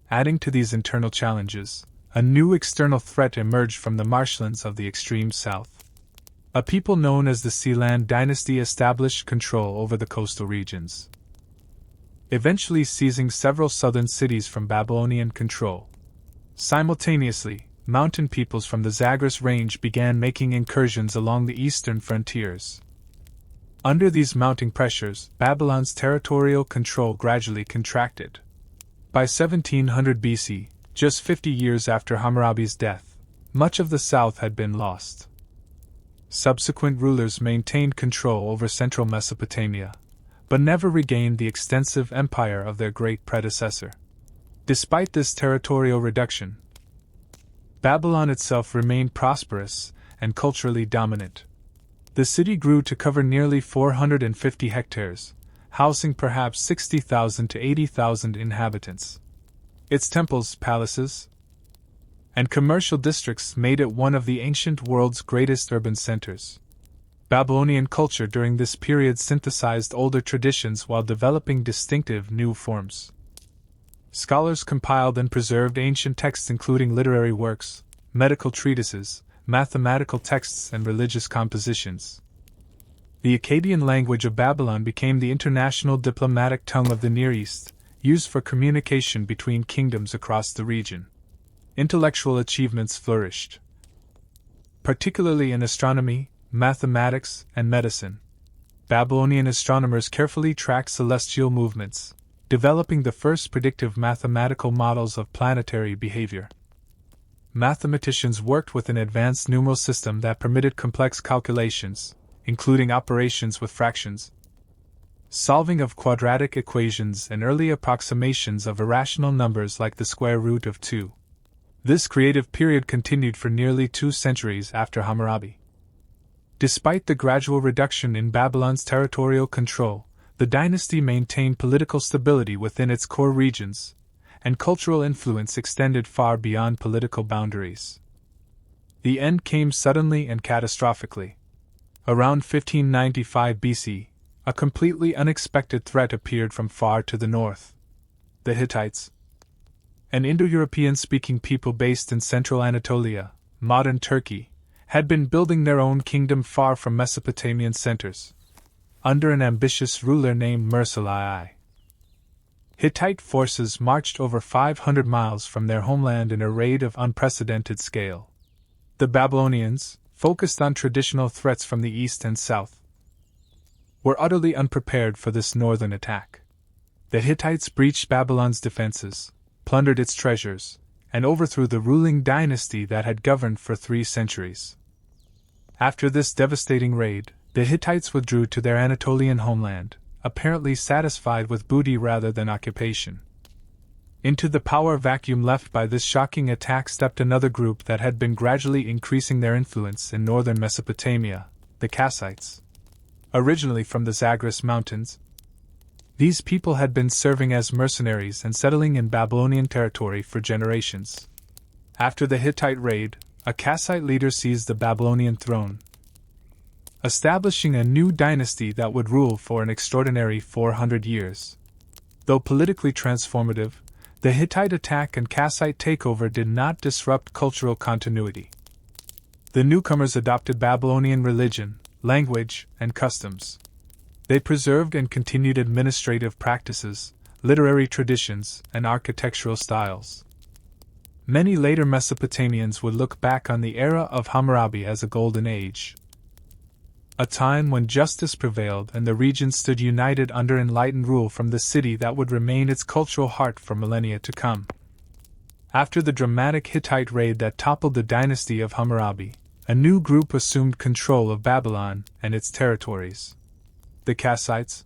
Adding to these internal challenges, a new external threat emerged from the marshlands of the extreme south. A people known as the Sealand dynasty established control over the coastal regions, eventually seizing several southern cities from Babylonian control. Simultaneously, mountain peoples from the Zagros range began making incursions along the eastern frontiers. Under these mounting pressures, Babylon's territorial control gradually contracted. By 1700 BC, just 50 years after Hammurabi's death, much of the south had been lost. Subsequent rulers maintained control over central Mesopotamia, but never regained the extensive empire of their great predecessor. Despite this territorial reduction, Babylon itself remained prosperous and culturally dominant. The city grew to cover nearly 450 hectares, housing perhaps 60,000 to 80,000 inhabitants. Its temples, palaces, and commercial districts made it one of the ancient world's greatest urban centers. Babylonian culture during this period synthesized older traditions while developing distinctive new forms. Scholars compiled and preserved ancient texts including literary works, medical treatises, mathematical texts, and religious compositions. The Akkadian language of Babylon became the international diplomatic tongue of the Near East, used for communication between kingdoms across the region. Intellectual achievements flourished, particularly in astronomy, mathematics, and medicine. Babylonian astronomers carefully tracked celestial movements, developing the first predictive mathematical models of planetary behavior. Mathematicians worked with an advanced numeral system that permitted complex calculations, including operations with fractions, solving of quadratic equations, and early approximations of irrational numbers like the square root of 2. This creative period continued for nearly 2 centuries after Hammurabi. Despite the gradual reduction in Babylon's territorial control, the dynasty maintained political stability within its core regions, and cultural influence extended far beyond political boundaries. The end came suddenly and catastrophically. Around 1595 BC, a completely unexpected threat appeared from far to the north. The Hittites, an Indo-European-speaking people based in central Anatolia, modern Turkey, had been building their own kingdom far from Mesopotamian centers, under an ambitious ruler named Mursalai. Hittite forces marched over 500 miles from their homeland in a raid of unprecedented scale. The Babylonians, focused on traditional threats from the east and south, were utterly unprepared for this northern attack. The Hittites breached Babylon's defenses, plundered its treasures, and overthrew the ruling dynasty that had governed for 3 centuries. After this devastating raid, the Hittites withdrew to their Anatolian homeland, apparently satisfied with booty rather than occupation. Into the power vacuum left by this shocking attack stepped another group that had been gradually increasing their influence in northern Mesopotamia, the Kassites. Originally from the Zagros Mountains, these people had been serving as mercenaries and settling in Babylonian territory for generations. After the Hittite raid, a Kassite leader seized the Babylonian throne, establishing a new dynasty that would rule for an extraordinary 400 years. Though politically transformative, the Hittite attack and Kassite takeover did not disrupt cultural continuity. The newcomers adopted Babylonian religion, language, and customs. They preserved and continued administrative practices, literary traditions, and architectural styles. Many later Mesopotamians would look back on the era of Hammurabi as a golden age, a time when justice prevailed and the region stood united under enlightened rule from the city that would remain its cultural heart for millennia to come. After the dramatic Hittite raid that toppled the dynasty of Hammurabi, a new group assumed control of Babylon and its territories. The Kassites,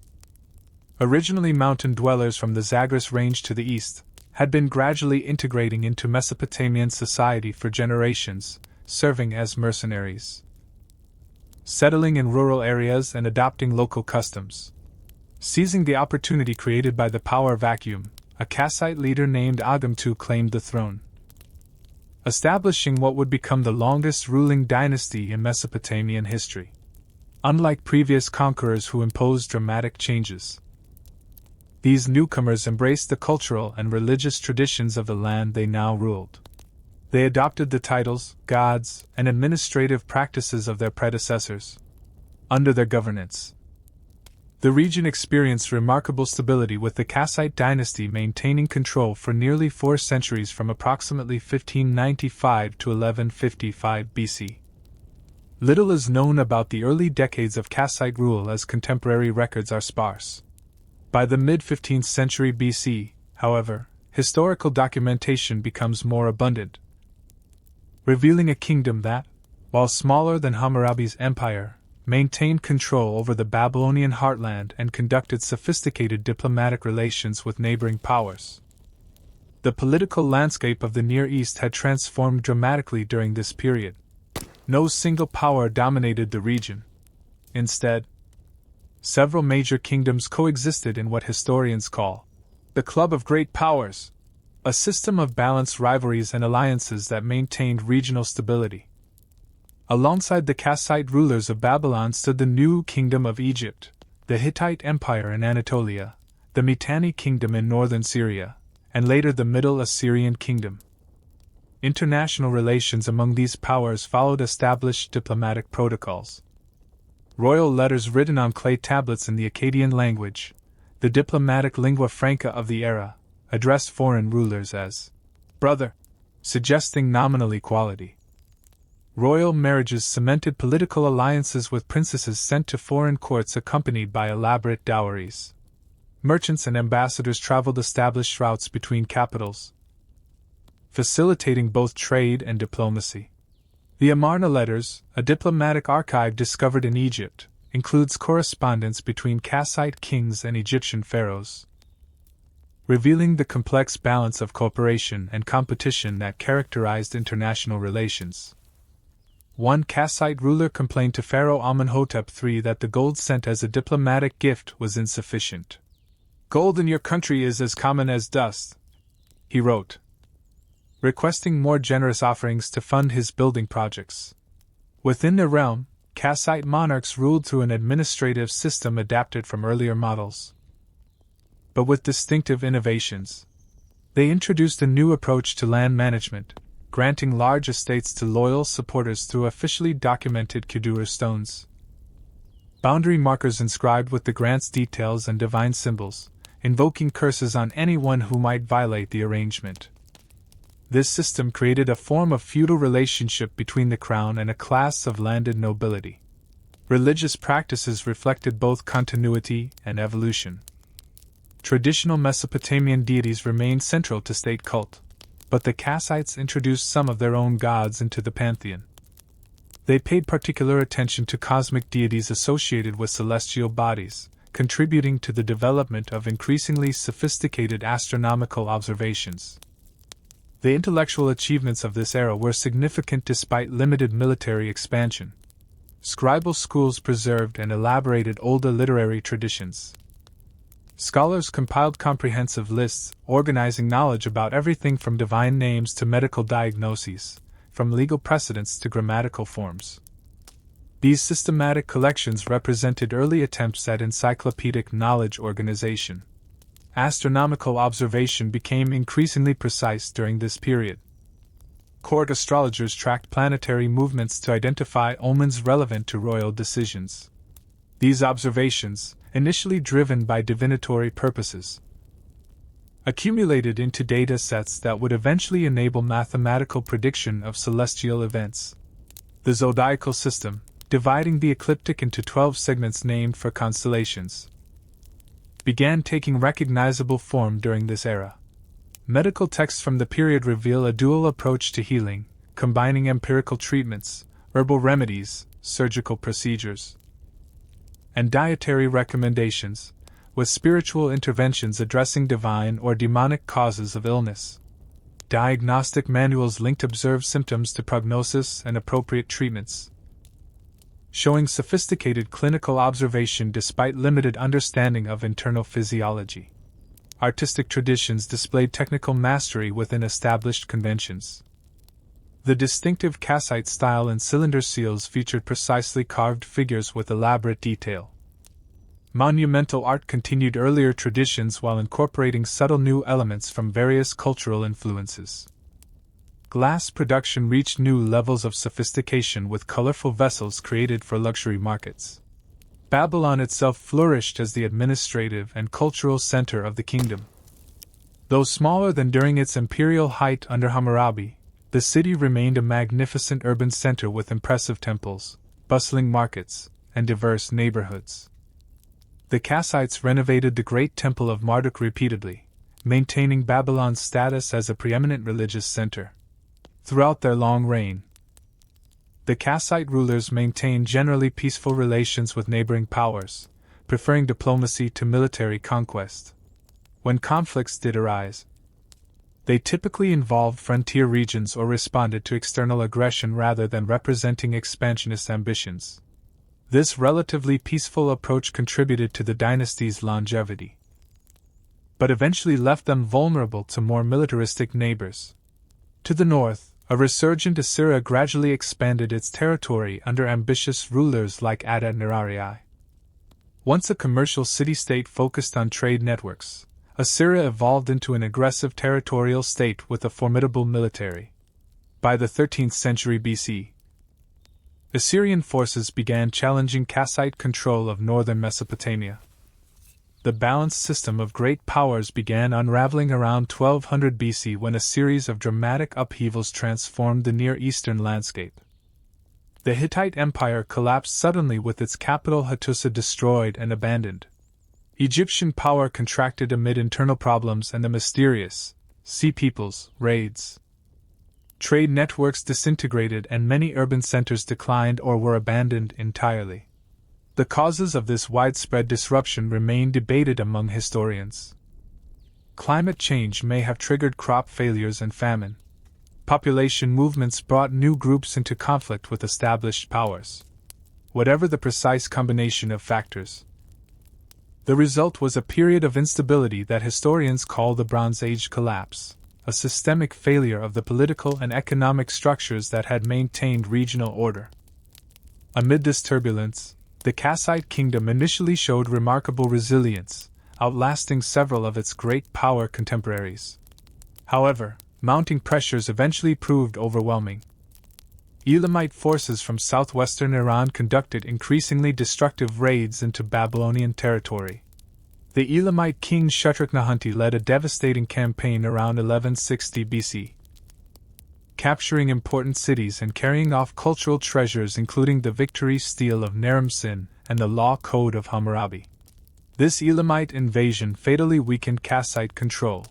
originally mountain dwellers from the Zagros range to the east, had been gradually integrating into Mesopotamian society for generations, serving as mercenaries, settling in rural areas and adopting local customs. Seizing the opportunity created by the power vacuum, a Kassite leader named Agamtu claimed the throne, establishing what would become the longest ruling dynasty in Mesopotamian history. Unlike previous conquerors who imposed dramatic changes, these newcomers embraced the cultural and religious traditions of the land they now ruled. They adopted the titles, gods, and administrative practices of their predecessors under their governance. The region experienced remarkable stability, with the Kassite dynasty maintaining control for nearly 4 centuries from approximately 1595 to 1155 BC. Little is known about the early decades of Kassite rule, as contemporary records are sparse. By the mid-15th century BC, however, historical documentation becomes more abundant, revealing a kingdom that, while smaller than Hammurabi's empire, maintained control over the Babylonian heartland and conducted sophisticated diplomatic relations with neighboring powers. The political landscape of the Near East had transformed dramatically during this period. No single power dominated the region. Instead, several major kingdoms coexisted in what historians call the Club of Great Powers, a system of balanced rivalries and alliances that maintained regional stability. Alongside the Kassite rulers of Babylon stood the new Kingdom of Egypt, the Hittite Empire in Anatolia, the Mitanni Kingdom in northern Syria, and later the Middle Assyrian Kingdom. International relations among these powers followed established diplomatic protocols. Royal letters written on clay tablets in the Akkadian language, the diplomatic lingua franca of the era, addressed foreign rulers as brother, suggesting nominal equality. Royal marriages cemented political alliances with princesses sent to foreign courts accompanied by elaborate dowries. Merchants and ambassadors traveled established routes between capitals, facilitating both trade and diplomacy. The Amarna letters, a diplomatic archive discovered in Egypt, includes correspondence between Kassite kings and Egyptian pharaohs, revealing the complex balance of cooperation and competition that characterized international relations. One Kassite ruler complained to Pharaoh Amenhotep III that the gold sent as a diplomatic gift was insufficient. "Gold in your country is as common as dust," he wrote, requesting more generous offerings to fund his building projects. Within their realm, Kassite monarchs ruled through an administrative system adapted from earlier models, but with distinctive innovations. They introduced a new approach to land management, granting large estates to loyal supporters through officially documented Kudur stones. Boundary markers inscribed with the grant's details and divine symbols, invoking curses on anyone who might violate the arrangement. This system created a form of feudal relationship between the crown and a class of landed nobility. Religious practices reflected both continuity and evolution. Traditional Mesopotamian deities remained central to state cult, but the Kassites introduced some of their own gods into the pantheon. They paid particular attention to cosmic deities associated with celestial bodies, contributing to the development of increasingly sophisticated astronomical observations. The intellectual achievements of this era were significant despite limited military expansion. Scribal schools preserved and elaborated older literary traditions. Scholars compiled comprehensive lists, organizing knowledge about everything from divine names to medical diagnoses, from legal precedents to grammatical forms. These systematic collections represented early attempts at encyclopedic knowledge organization. Astronomical observation became increasingly precise during this period. Court astrologers tracked planetary movements to identify omens relevant to royal decisions. These observations, initially driven by divinatory purposes, accumulated into data sets that would eventually enable mathematical prediction of celestial events. The zodiacal system, dividing the ecliptic into 12 segments named for constellations, began taking recognizable form during this era. Medical texts from the period reveal a dual approach to healing, combining empirical treatments, herbal remedies, surgical procedures, and dietary recommendations, with spiritual interventions addressing divine or demonic causes of illness. Diagnostic manuals linked observed symptoms to prognosis and appropriate treatments, showing sophisticated clinical observation despite limited understanding of internal physiology. Artistic traditions displayed technical mastery within established conventions. The distinctive Kassite style in cylinder seals featured precisely carved figures with elaborate detail. Monumental art continued earlier traditions while incorporating subtle new elements from various cultural influences. Glass production reached new levels of sophistication with colorful vessels created for luxury markets. Babylon itself flourished as the administrative and cultural center of the kingdom. Though smaller than during its imperial height under Hammurabi, the city remained a magnificent urban center with impressive temples, bustling markets, and diverse neighborhoods. The Kassites renovated the Great Temple of Marduk repeatedly, maintaining Babylon's status as a preeminent religious center. Throughout their long reign, The Kassite rulers maintained generally peaceful relations with neighboring powers, preferring diplomacy to military conquest. When conflicts did arise, they typically involved frontier regions or responded to external aggression rather than representing expansionist ambitions. This relatively peaceful approach contributed to the dynasty's longevity, but eventually left them vulnerable to more militaristic neighbors. To the north, a resurgent Assyria gradually expanded its territory under ambitious rulers like Adad-nirari. Once a commercial city-state focused on trade networks, Assyria evolved into an aggressive territorial state with a formidable military. By the 13th century BC, Assyrian forces began challenging Kassite control of northern Mesopotamia. The balanced system of great powers began unraveling around 1200 BC when a series of dramatic upheavals transformed the Near Eastern landscape. The Hittite Empire collapsed suddenly with its capital Hattusa destroyed and abandoned. Egyptian power contracted amid internal problems and the mysterious Sea Peoples raids. Trade networks disintegrated and many urban centers declined or were abandoned entirely. The causes of this widespread disruption remain debated among historians. Climate change may have triggered crop failures and famine. Population movements brought new groups into conflict with established powers. Whatever the precise combination of factors, the result was a period of instability that historians call the Bronze Age collapse, a systemic failure of the political and economic structures that had maintained regional order. Amid this turbulence, the Kassite kingdom initially showed remarkable resilience, outlasting several of its great power contemporaries. However, mounting pressures eventually proved overwhelming. Elamite forces from southwestern Iran conducted increasingly destructive raids into Babylonian territory. The Elamite king Shutruk-Nahunti led a devastating campaign around 1160 BC, capturing important cities and carrying off cultural treasures including the Victory Stele of Naram-Sin and the Law Code of Hammurabi. This Elamite invasion fatally weakened Kassite control.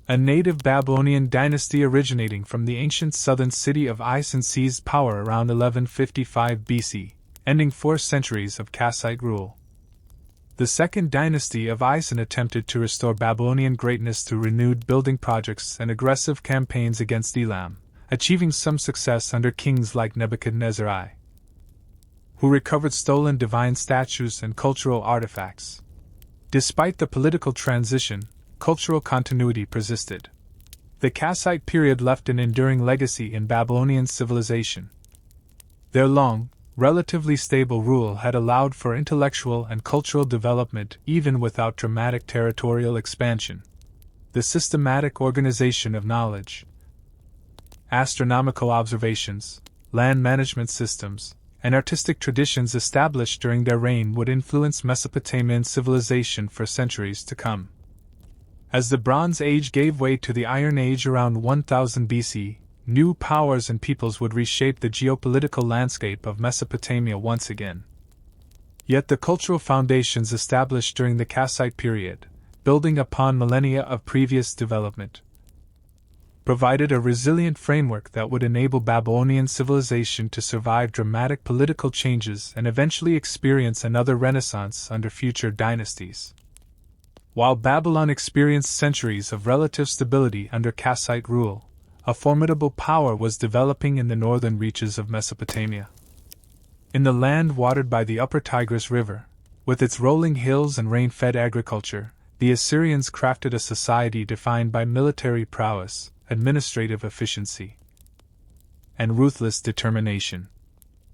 A native Babylonian dynasty originating from the ancient southern city of Isin seized power around 1155 BC, ending 4 centuries of Kassite rule. The second dynasty of Isin attempted to restore Babylonian greatness through renewed building projects and aggressive campaigns against Elam, achieving some success under kings like Nebuchadnezzar I, who recovered stolen divine statues and cultural artifacts. Despite the political transition, cultural continuity persisted. The Kassite period left an enduring legacy in Babylonian civilization. Their long, relatively stable rule had allowed for intellectual and cultural development even without dramatic territorial expansion. The systematic organization of knowledge, astronomical observations, land management systems, and artistic traditions established during their reign would influence Mesopotamian civilization for centuries to come. As the Bronze Age gave way to the Iron Age around 1000 BC, new powers and peoples would reshape the geopolitical landscape of Mesopotamia once again. Yet the cultural foundations established during the Kassite period, building upon millennia of previous development, provided a resilient framework that would enable Babylonian civilization to survive dramatic political changes and eventually experience another renaissance under future dynasties. While Babylon experienced centuries of relative stability under Kassite rule, a formidable power was developing in the northern reaches of Mesopotamia. In the land watered by the upper Tigris River, with its rolling hills and rain-fed agriculture, the Assyrians crafted a society defined by military prowess, administrative efficiency, and ruthless determination.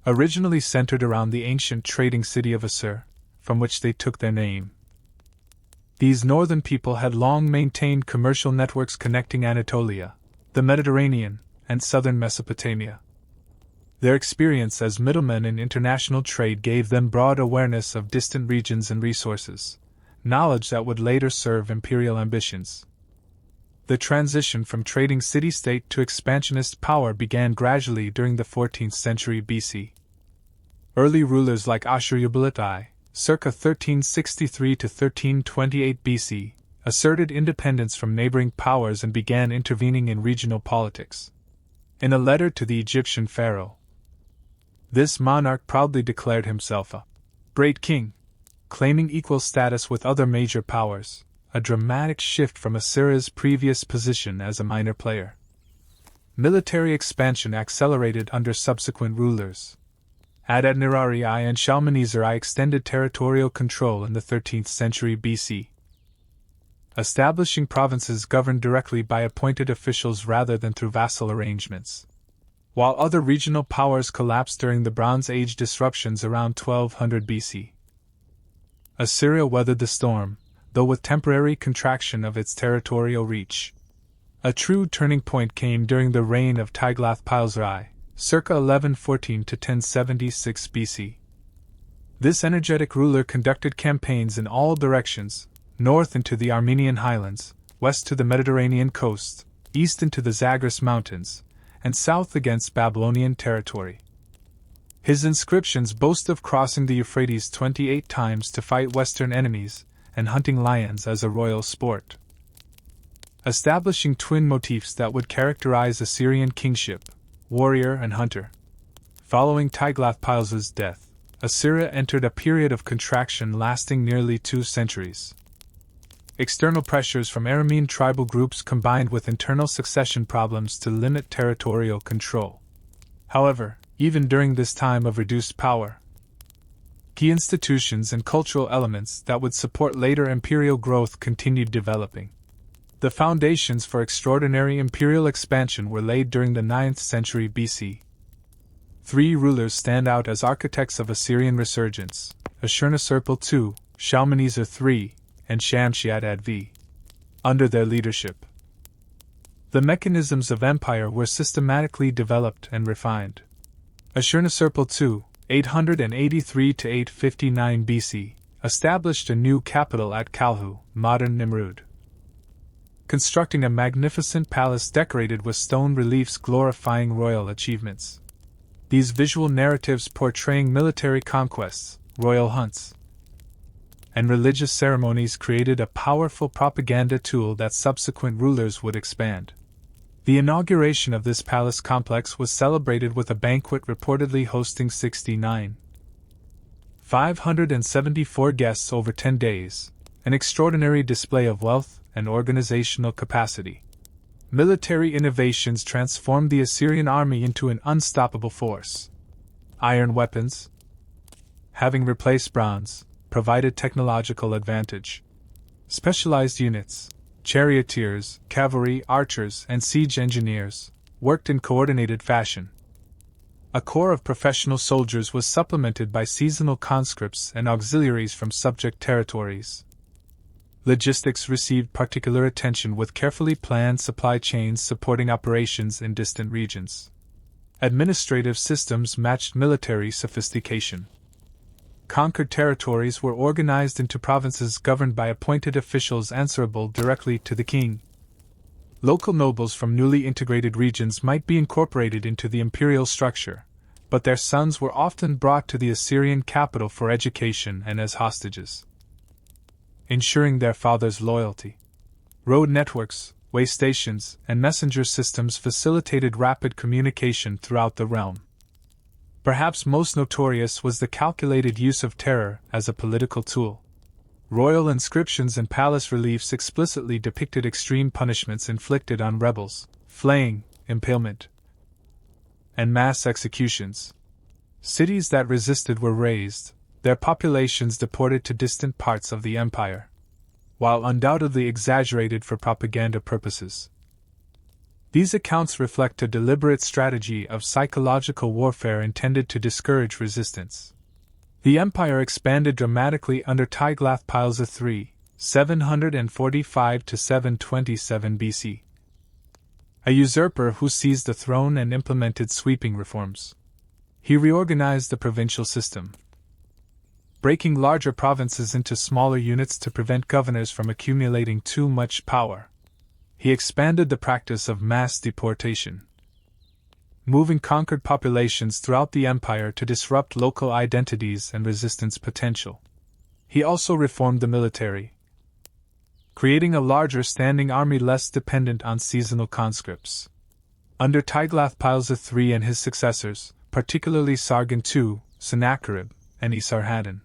Originally centered around the ancient trading city of Assur, from which they took their name, these northern people had long maintained commercial networks connecting Anatolia, the Mediterranean, and southern Mesopotamia. Their experience as middlemen in international trade gave them broad awareness of distant regions and resources, knowledge that would later serve imperial ambitions. The transition from trading city-state to expansionist power began gradually during the 14th century BC. Early rulers like Ashur-uballit I, circa 1363 to 1328 BC, asserted independence from neighboring powers and began intervening in regional politics. In a letter to the Egyptian pharaoh This monarch proudly declared himself a great king, claiming equal status with other major powers, a dramatic shift from Assyria's previous position as a minor player. Military expansion accelerated under subsequent rulers. Adad-nirari I and Shalmaneser I extended territorial control in the 13th century BC, establishing provinces governed directly by appointed officials rather than through vassal arrangements. While other regional powers collapsed during the Bronze Age disruptions around 1200 BC. Assyria weathered the storm, though with temporary contraction of its territorial reach. A true turning point came during the reign of Tiglath-Pileser I, circa 1114 to 1076 BC. This energetic ruler conducted campaigns in all directions, north into the Armenian highlands, west to the Mediterranean coast, east into the Zagros Mountains, and south against Babylonian territory. His inscriptions boast of crossing the Euphrates 28 times to fight western enemies, and hunting lions as a royal sport. Establishing twin motifs that would characterize Assyrian kingship, warrior and hunter. Following Tiglath-Pileser's death, Assyria entered a period of contraction lasting nearly 2 centuries. External pressures from Aramean tribal groups combined with internal succession problems to limit territorial control. However, even during this time of reduced power, key institutions and cultural elements that would support later imperial growth continued developing. The foundations for extraordinary imperial expansion were laid during the 9th century BC. 3 rulers stand out as architects of Assyrian resurgence: Ashurnasirpal II, Shalmaneser III, and Shamshi-Adad V. Under their leadership, the mechanisms of empire were systematically developed and refined. Ashurnasirpal II, 883 to 859 BC, established a new capital at Kalhu, modern Nimrud, constructing a magnificent palace decorated with stone reliefs glorifying royal achievements. These visual narratives portraying military conquests, royal hunts, and religious ceremonies created a powerful propaganda tool that subsequent rulers would expand. The inauguration of this palace complex was celebrated with a banquet reportedly hosting 574 guests over 10 days, an extraordinary display of wealth and organizational capacity. Military innovations transformed the Assyrian army into an unstoppable force. Iron weapons, having replaced bronze, provided technological advantage. Specialized units, charioteers, cavalry, archers, and siege engineers, worked in coordinated fashion. A corps of professional soldiers was supplemented by seasonal conscripts and auxiliaries from subject territories. Logistics received particular attention with carefully planned supply chains supporting operations in distant regions. Administrative systems matched military sophistication. Conquered territories were organized into provinces governed by appointed officials answerable directly to the king. Local nobles from newly integrated regions might be incorporated into the imperial structure, but their sons were often brought to the Assyrian capital for education and as hostages, ensuring their father's loyalty. Road networks, way stations, and messenger systems facilitated rapid communication throughout the realm. Perhaps most notorious was the calculated use of terror as a political tool. Royal inscriptions and palace reliefs explicitly depicted extreme punishments inflicted on rebels: flaying, impalement, and mass executions. Cities that resisted were razed, their populations deported to distant parts of the empire. While undoubtedly exaggerated for propaganda purposes, these accounts reflect a deliberate strategy of psychological warfare intended to discourage resistance. The empire expanded dramatically under Tiglath-Pileser III, 745 to 727 BC. A usurper who seized the throne and implemented sweeping reforms. He reorganized the provincial system, breaking larger provinces into smaller units to prevent governors from accumulating too much power. He expanded the practice of mass deportation, moving conquered populations throughout the empire to disrupt local identities and resistance potential. He also reformed the military, creating a larger standing army less dependent on seasonal conscripts. Under Tiglath-Pileser III and his successors, particularly Sargon II, Sennacherib, and Esarhaddon.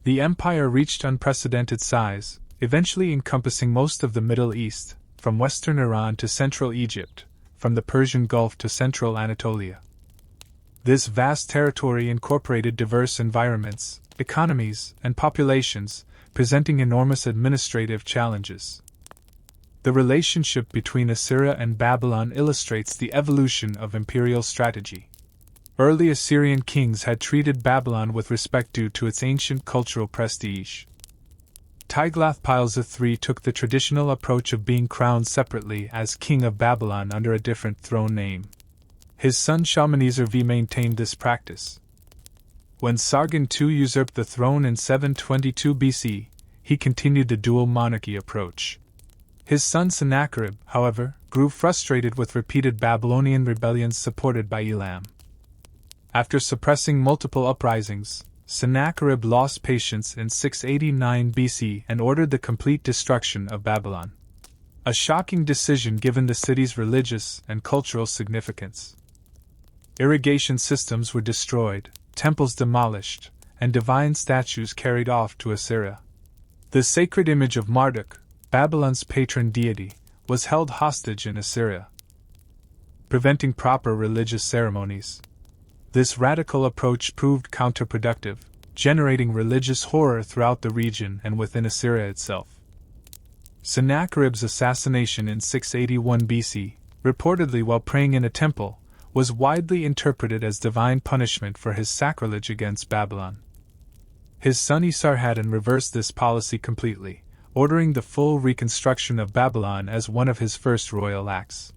The empire reached unprecedented size, eventually encompassing most of the Middle East, from western Iran to central Egypt, from the Persian Gulf to central Anatolia. This vast territory incorporated diverse environments, economies, and populations, presenting enormous administrative challenges. The relationship between Assyria and Babylon illustrates the evolution of imperial strategy. Early Assyrian kings had treated Babylon with respect due to its ancient cultural prestige. Tiglath-Pileser III took the traditional approach of being crowned separately as king of Babylon under a different throne name. His son Shalmaneser V maintained this practice. When Sargon II usurped the throne in 722 BC, he continued the dual monarchy approach. His son Sennacherib, however, grew frustrated with repeated Babylonian rebellions supported by Elam. After suppressing multiple uprisings, Sennacherib lost patience in 689 BC and ordered the complete destruction of Babylon. A shocking decision given the city's religious and cultural significance. Irrigation systems were destroyed, temples demolished, and divine statues carried off to Assyria. The sacred image of Marduk, Babylon's patron deity, was held hostage in Assyria, preventing proper religious ceremonies. This radical approach proved counterproductive, generating religious horror throughout the region and within Assyria itself. Sennacherib's assassination in 681 BC, reportedly while praying in a temple, was widely interpreted as divine punishment for his sacrilege against Babylon. His son Esarhaddon reversed this policy completely, ordering the full reconstruction of Babylon as one of his first royal acts.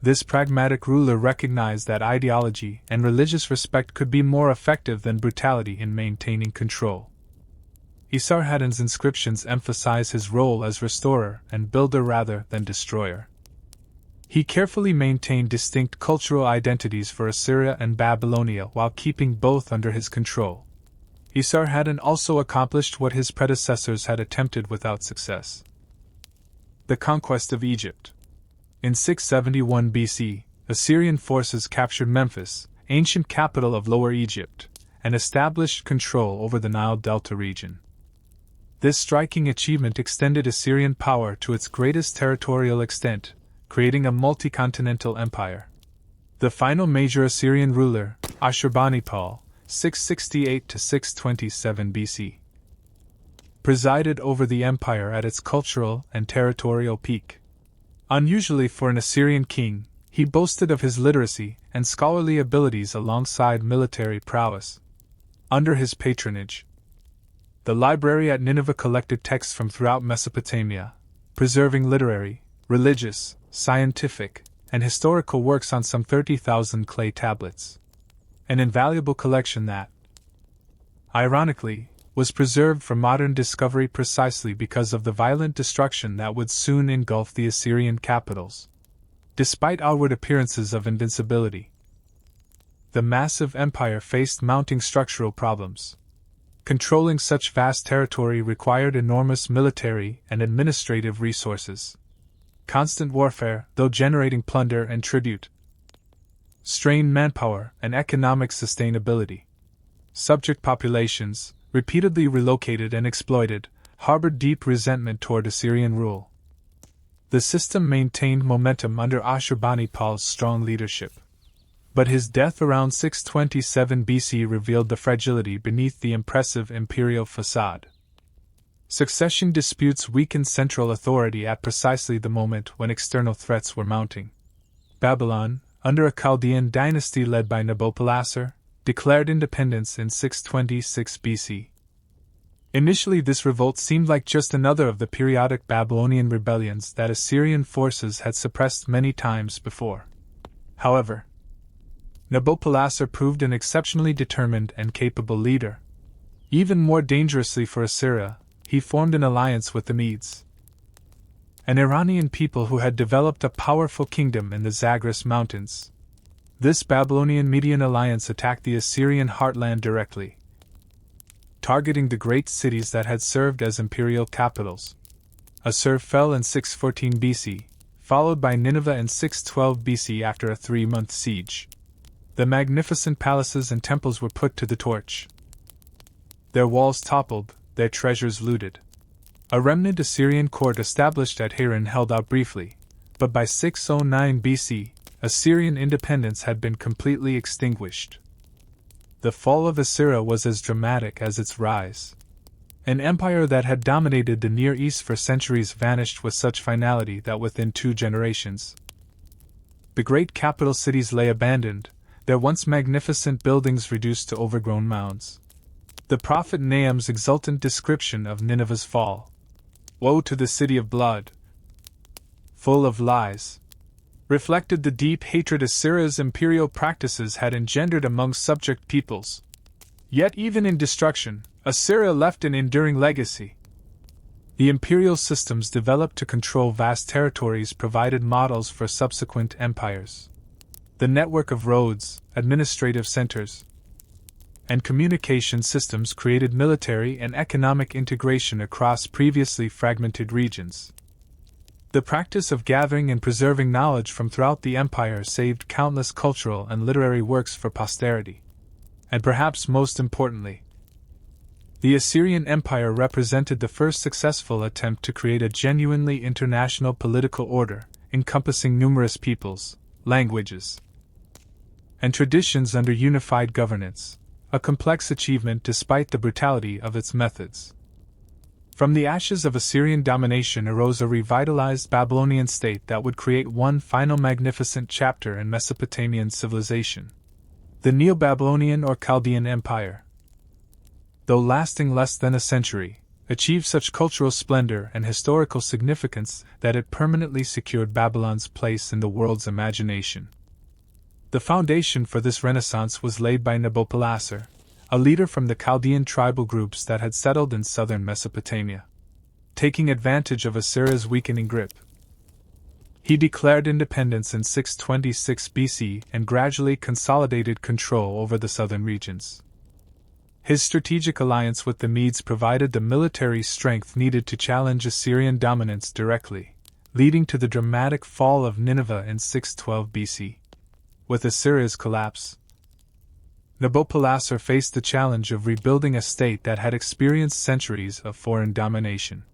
This pragmatic ruler recognized that ideology and religious respect could be more effective than brutality in maintaining control. Esarhaddon's inscriptions emphasize his role as restorer and builder rather than destroyer. He carefully maintained distinct cultural identities for Assyria and Babylonia while keeping both under his control. Esarhaddon also accomplished what his predecessors had attempted without success: the conquest of Egypt. In 671 BC, Assyrian forces captured Memphis, ancient capital of Lower Egypt, and established control over the Nile Delta region. This striking achievement extended Assyrian power to its greatest territorial extent, creating a multi-continental empire. The final major Assyrian ruler, Ashurbanipal, 668 to 627 BC, presided over the empire at its cultural and territorial peak. Unusually for an Assyrian king, he boasted of his literacy and scholarly abilities alongside military prowess. Under his patronage, the library at Nineveh collected texts from throughout Mesopotamia, preserving literary, religious, scientific, and historical works on some 30,000 clay tablets. An invaluable collection that, ironically, was preserved for modern discovery precisely because of the violent destruction that would soon engulf the Assyrian capitals. Despite outward appearances of invincibility, the massive empire faced mounting structural problems. Controlling such vast territory required enormous military and administrative resources. Constant warfare, though generating plunder and tribute, strained manpower and economic sustainability. Subject populations, repeatedly relocated and exploited, harbored deep resentment toward Assyrian rule. The system maintained momentum under Ashurbanipal's strong leadership. But his death around 627 BC revealed the fragility beneath the impressive imperial facade. Succession disputes weakened central authority at precisely the moment when external threats were mounting. Babylon, under a Chaldean dynasty led by Nabopolassar, declared independence in 626 BC. Initially, this revolt seemed like just another of the periodic Babylonian rebellions that Assyrian forces had suppressed many times before. However, Nabopolassar proved an exceptionally determined and capable leader. Even more dangerously for Assyria, he formed an alliance with the Medes, an Iranian people who had developed a powerful kingdom in the Zagros Mountains. This Babylonian-Median alliance attacked the Assyrian heartland directly, targeting the great cities that had served as imperial capitals. Assur fell in 614 BC, followed by Nineveh in 612 BC after a 3-month siege. The magnificent palaces and temples were put to the torch. Their walls toppled, their treasures looted. A remnant Assyrian court established at Haran held out briefly, but by 609 BC, Assyrian independence had been completely extinguished. The fall of Assyria was as dramatic as its rise. An empire that had dominated the Near East for centuries vanished with such finality that within 2 generations, the great capital cities lay abandoned, their once magnificent buildings reduced to overgrown mounds. The prophet Nahum's exultant description of Nineveh's fall. Woe to the city of blood, full of lies, reflected the deep hatred Assyria's imperial practices had engendered among subject peoples. Yet even in destruction, Assyria left an enduring legacy. The imperial systems developed to control vast territories provided models for subsequent empires. The network of roads, administrative centers, and communication systems created military and economic integration across previously fragmented regions. The practice of gathering and preserving knowledge from throughout the empire saved countless cultural and literary works for posterity. And perhaps most importantly, the Assyrian Empire represented the first successful attempt to create a genuinely international political order, encompassing numerous peoples, languages, and traditions under unified governance, a complex achievement despite the brutality of its methods. From the ashes of Assyrian domination arose a revitalized Babylonian state that would create one final magnificent chapter in Mesopotamian civilization, the Neo-Babylonian or Chaldean Empire. Though lasting less than a century, achieved such cultural splendor and historical significance that it permanently secured Babylon's place in the world's imagination. The foundation for this renaissance was laid by Nabopolassar, a leader from the Chaldean tribal groups that had settled in southern Mesopotamia. Taking advantage of Assyria's weakening grip, he declared independence in 626 BC and gradually consolidated control over the southern regions. His strategic alliance with the Medes provided the military strength needed to challenge Assyrian dominance directly, leading to the dramatic fall of Nineveh in 612 BC. With Assyria's collapse, Nabopolassar faced the challenge of rebuilding a state that had experienced centuries of foreign domination.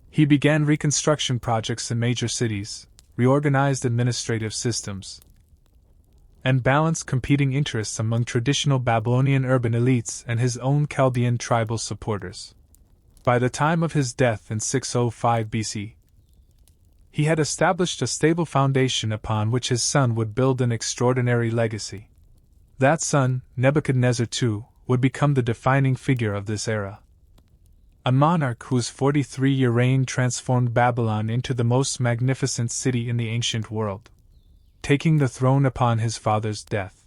He began reconstruction projects in major cities, reorganized administrative systems, and balanced competing interests among traditional Babylonian urban elites and his own Chaldean tribal supporters. By the time of his death in 605 BC, he had established a stable foundation upon which his son would build an extraordinary legacy. That son, Nebuchadnezzar II, would become the defining figure of this era. A monarch whose 43-year reign transformed Babylon into the most magnificent city in the ancient world, taking the throne upon his father's death.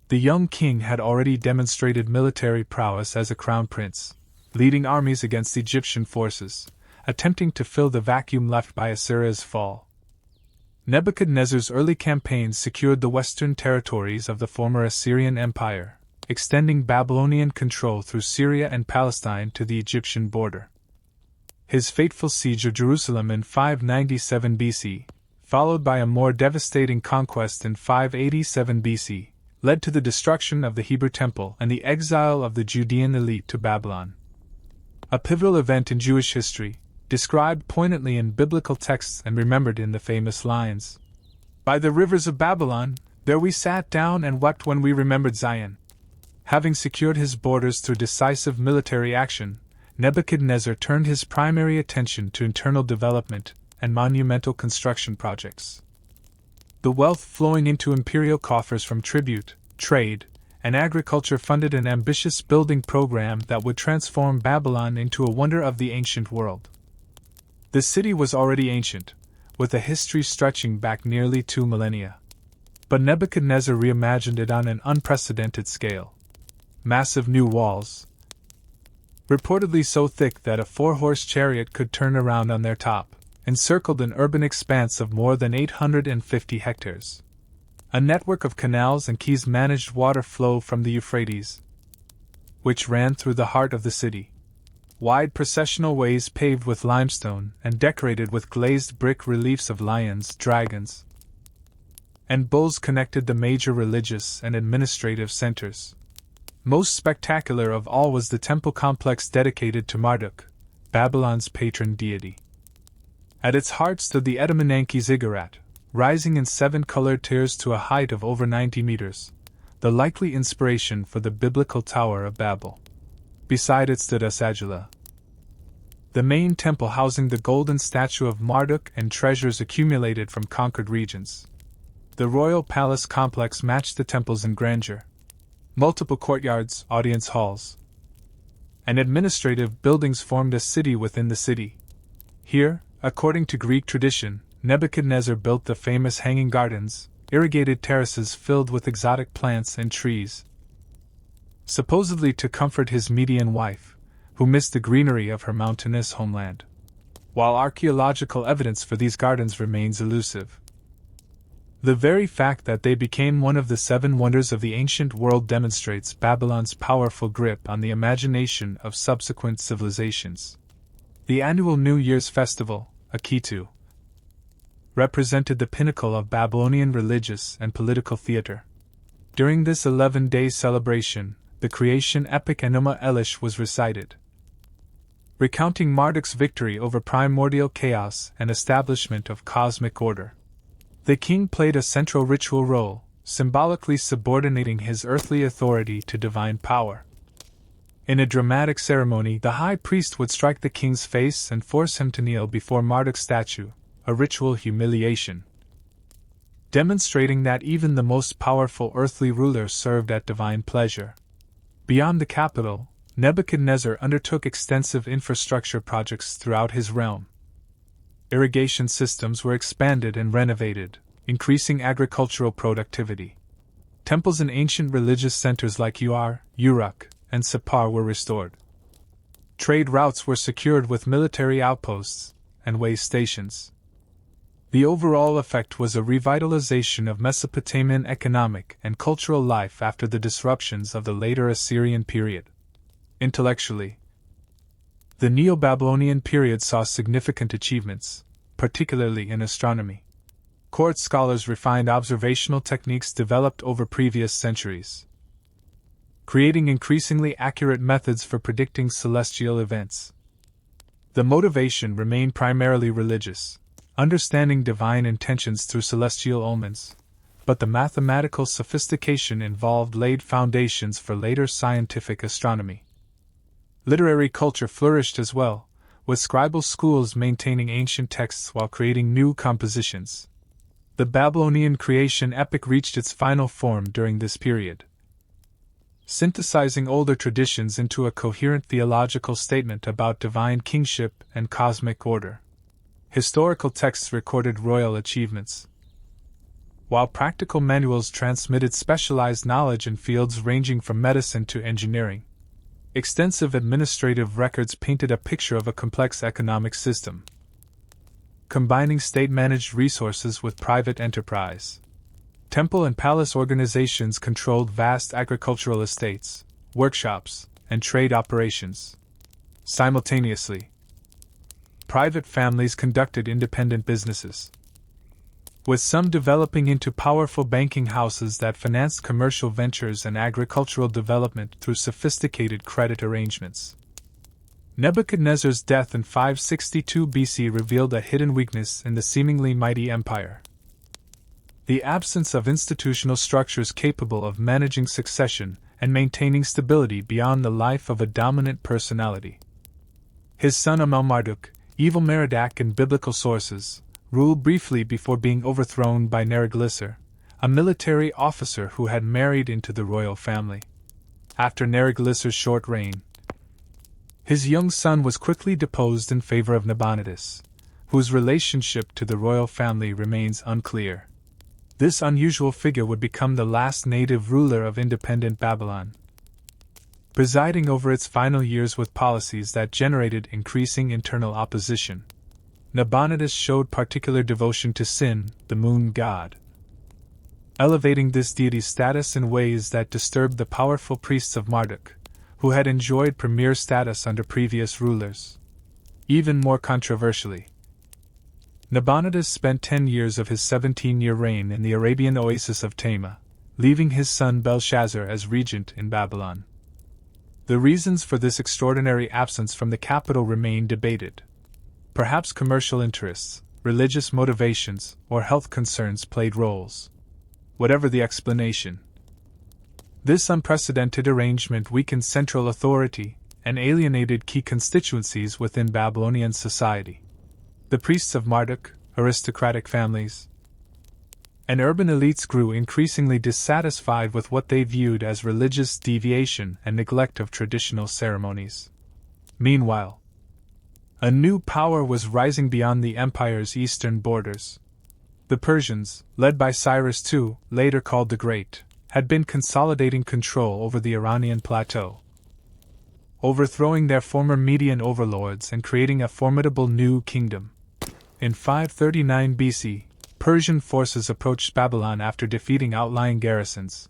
The young king had already demonstrated military prowess as a crown prince, leading armies against Egyptian forces, attempting to fill the vacuum left by Assyria's fall. Nebuchadnezzar's early campaigns secured the western territories of the former Assyrian Empire, extending Babylonian control through Syria and Palestine to the Egyptian border. His fateful siege of Jerusalem in 597 BC, followed by a more devastating conquest in 587 BC, led to the destruction of the Hebrew Temple and the exile of the Judean elite to Babylon. A pivotal event in Jewish history, described poignantly in biblical texts and remembered in the famous lines, "By the rivers of Babylon, there we sat down and wept when we remembered Zion." Having secured his borders through decisive military action, Nebuchadnezzar turned his primary attention to internal development and monumental construction projects. The wealth flowing into imperial coffers from tribute, trade, and agriculture funded an ambitious building program that would transform Babylon into a wonder of the ancient world. The city was already ancient, with a history stretching back nearly 2 millennia. But Nebuchadnezzar reimagined it on an unprecedented scale. Massive new walls, reportedly so thick that a 4-horse chariot could turn around on their top, encircled an urban expanse of more than 850 hectares. A network of canals and quays managed water flow from the Euphrates, which ran through the heart of the city. Wide processional ways paved with limestone and decorated with glazed brick reliefs of lions, dragons, and bulls connected the major religious and administrative centers. Most spectacular of all was the temple complex dedicated to Marduk, Babylon's patron deity. At its heart stood the Etemenanki ziggurat, rising in 7 colored tiers to a height of over 90 meters, the likely inspiration for the biblical Tower of Babel. Beside it stood a sagula, the main temple housing the golden statue of Marduk and treasures accumulated from conquered regions. The royal palace complex matched the temples in grandeur. Multiple courtyards, audience halls, and administrative buildings formed a city within the city. Here, according to Greek tradition, Nebuchadnezzar built the famous hanging gardens, irrigated terraces filled with exotic plants and trees, supposedly to comfort his Median wife, who missed the greenery of her mountainous homeland. While archaeological evidence for these gardens remains elusive, the very fact that they became one of the 7 wonders of the ancient world demonstrates Babylon's powerful grip on the imagination of subsequent civilizations. The annual New Year's festival, Akitu, represented the pinnacle of Babylonian religious and political theater. During this 11-day celebration, the creation epic Enuma Elish was recited, recounting Marduk's victory over primordial chaos and establishment of cosmic order. The king played a central ritual role, symbolically subordinating his earthly authority to divine power. In a dramatic ceremony, the high priest would strike the king's face and force him to kneel before Marduk's statue, a ritual humiliation, demonstrating that even the most powerful earthly ruler served at divine pleasure. Beyond the capital, Nebuchadnezzar undertook extensive infrastructure projects throughout his realm. Irrigation systems were expanded and renovated, increasing agricultural productivity. Temples in ancient religious centers like Uruk, and Sippar were restored. Trade routes were secured with military outposts and way stations. The overall effect was a revitalization of Mesopotamian economic and cultural life after the disruptions of the later Assyrian period. Intellectually, the Neo-Babylonian period saw significant achievements, particularly in astronomy. Court scholars refined observational techniques developed over previous centuries, creating increasingly accurate methods for predicting celestial events. The motivation remained primarily religious, understanding divine intentions through celestial omens, but the mathematical sophistication involved laid foundations for later scientific astronomy. Literary culture flourished as well, with scribal schools maintaining ancient texts while creating new compositions. The Babylonian creation epic reached its final form during this period, synthesizing older traditions into a coherent theological statement about divine kingship and cosmic order. Historical texts recorded royal achievements, while practical manuals transmitted specialized knowledge in fields ranging from medicine to engineering. Extensive administrative records painted a picture of a complex economic system, combining state-managed resources with private enterprise. Temple and palace organizations controlled vast agricultural estates, workshops, and trade operations. Simultaneously, private families conducted independent businesses, with some developing into powerful banking houses that financed commercial ventures and agricultural development through sophisticated credit arrangements. Nebuchadnezzar's death in 562 BC revealed a hidden weakness in the seemingly mighty empire: the absence of institutional structures capable of managing succession and maintaining stability beyond the life of a dominant personality. His son Marduk, evil Merodach in biblical sources, ruled briefly before being overthrown by Neriglissar, a military officer who had married into the royal family. After Neriglissar's short reign, his young son was quickly deposed in favor of Nabonidus, whose relationship to the royal family remains unclear. This unusual figure would become the last native ruler of independent Babylon, presiding over its final years with policies that generated increasing internal opposition. Nabonidus showed particular devotion to Sin, the moon god, elevating this deity's status in ways that disturbed the powerful priests of Marduk, who had enjoyed premier status under previous rulers. Even more controversially, Nabonidus spent 10 years of his 17-year reign in the Arabian oasis of Tama, leaving his son Belshazzar as regent in Babylon. The reasons for this extraordinary absence from the capital remain debated. Perhaps commercial interests, religious motivations, or health concerns played roles. Whatever the explanation, this unprecedented arrangement weakened central authority and alienated key constituencies within Babylonian society. The priests of Marduk, aristocratic families, and urban elites grew increasingly dissatisfied with what they viewed as religious deviation and neglect of traditional ceremonies. Meanwhile, a new power was rising beyond the empire's eastern borders. The Persians, led by Cyrus II, later called the Great, had been consolidating control over the Iranian plateau, overthrowing their former Median overlords and creating a formidable new kingdom. In 539 BC, Persian forces approached Babylon after defeating outlying garrisons.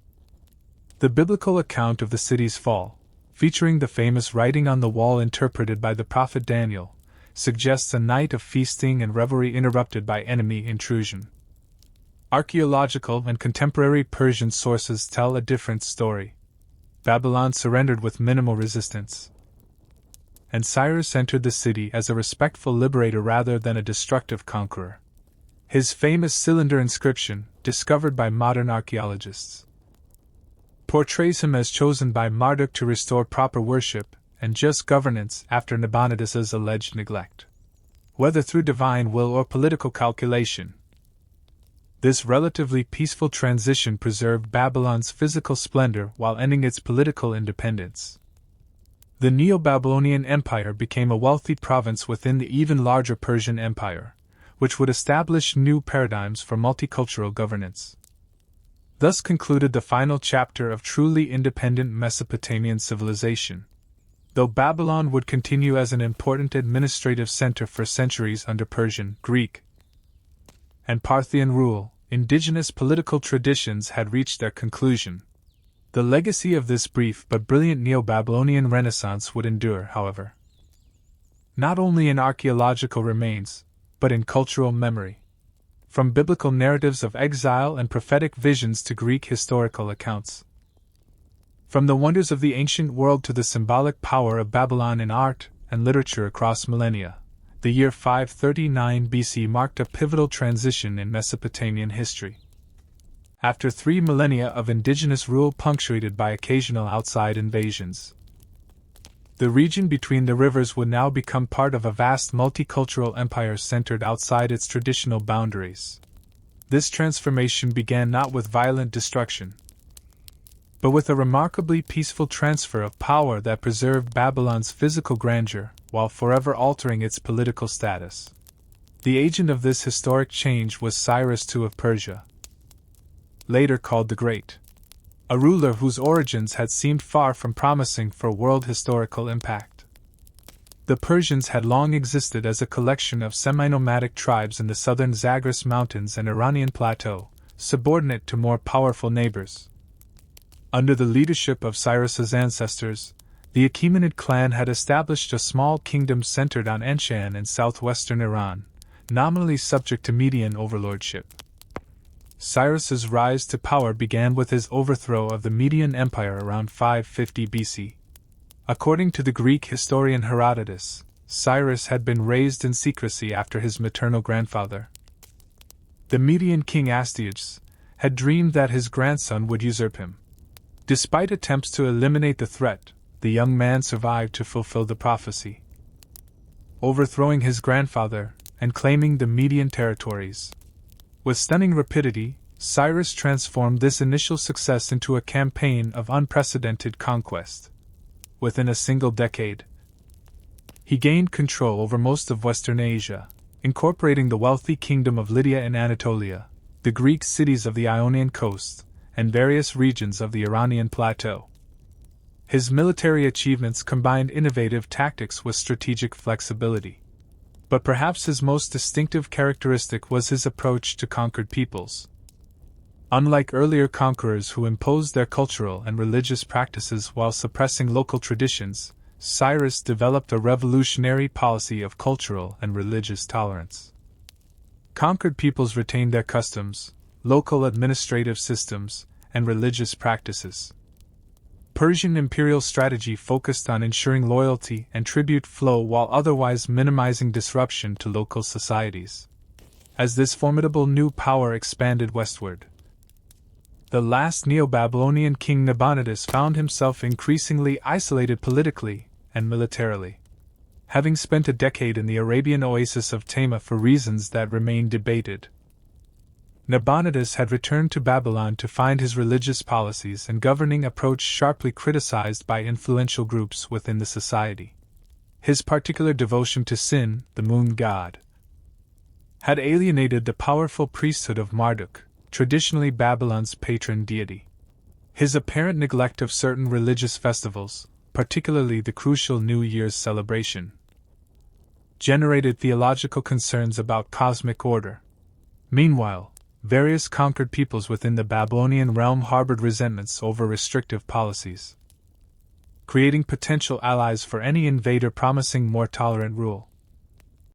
The biblical account of the city's fall, featuring the famous writing on the wall interpreted by the prophet Daniel, suggests a night of feasting and revelry interrupted by enemy intrusion. Archaeological and contemporary Persian sources tell a different story. Babylon surrendered with minimal resistance, and Cyrus entered the city as a respectful liberator rather than a destructive conqueror. His famous cylinder inscription, discovered by modern archaeologists, portrays him as chosen by Marduk to restore proper worship and just governance after Nabonidus's alleged neglect. Whether through divine will or political calculation, this relatively peaceful transition preserved Babylon's physical splendor while ending its political independence. The Neo-Babylonian Empire became a wealthy province within the even larger Persian Empire, which would establish new paradigms for multicultural governance. Thus concluded the final chapter of truly independent Mesopotamian civilization. Though Babylon would continue as an important administrative center for centuries under Persian, Greek, and Parthian rule, indigenous political traditions had reached their conclusion. The legacy of this brief but brilliant Neo-Babylonian Renaissance would endure, however, not only in archaeological remains, but in cultural memory. From biblical narratives of exile and prophetic visions to Greek historical accounts, from the wonders of the ancient world to the symbolic power of Babylon in art and literature across millennia, the year 539 BC marked a pivotal transition in Mesopotamian history. After 3 millennia of indigenous rule punctuated by occasional outside invasions, the region between the rivers would now become part of a vast multicultural empire centered outside its traditional boundaries. This transformation began not with violent destruction, but with a remarkably peaceful transfer of power that preserved Babylon's physical grandeur while forever altering its political status. The agent of this historic change was Cyrus II of Persia, later called the Great, a ruler whose origins had seemed far from promising for world historical impact. The Persians had long existed as a collection of semi-nomadic tribes in the southern Zagros Mountains and Iranian plateau, subordinate to more powerful neighbors. Under the leadership of Cyrus's ancestors, the Achaemenid clan had established a small kingdom centered on Anshan in southwestern Iran, nominally subject to Median overlordship. Cyrus's rise to power began with his overthrow of the Median Empire around 550 BC. According to the Greek historian Herodotus, Cyrus had been raised in secrecy after his maternal grandfather, the Median king Astyages, had dreamed that his grandson would usurp him. Despite attempts to eliminate the threat, the young man survived to fulfill the prophecy, overthrowing his grandfather and claiming the Median territories. With stunning rapidity, Cyrus transformed this initial success into a campaign of unprecedented conquest. Within a single decade, he gained control over most of Western Asia, incorporating the wealthy kingdom of Lydia and Anatolia, the Greek cities of the Ionian coast, and various regions of the Iranian plateau. His military achievements combined innovative tactics with strategic flexibility. But perhaps his most distinctive characteristic was his approach to conquered peoples. Unlike earlier conquerors who imposed their cultural and religious practices while suppressing local traditions, Cyrus developed a revolutionary policy of cultural and religious tolerance. Conquered peoples retained their customs, local administrative systems, and religious practices. Persian imperial strategy focused on ensuring loyalty and tribute flow while otherwise minimizing disruption to local societies. As this formidable new power expanded westward, the last Neo-Babylonian king Nabonidus found himself increasingly isolated politically and militarily. Having spent a decade in the Arabian oasis of Tama for reasons that remain debated, Nabonidus had returned to Babylon to find his religious policies and governing approach sharply criticized by influential groups within the society. His particular devotion to Sin, the moon god, had alienated the powerful priesthood of Marduk, traditionally Babylon's patron deity. His apparent neglect of certain religious festivals, particularly the crucial New Year's celebration, generated theological concerns about cosmic order. Meanwhile, various conquered peoples within the Babylonian realm harbored resentments over restrictive policies, creating potential allies for any invader promising more tolerant rule.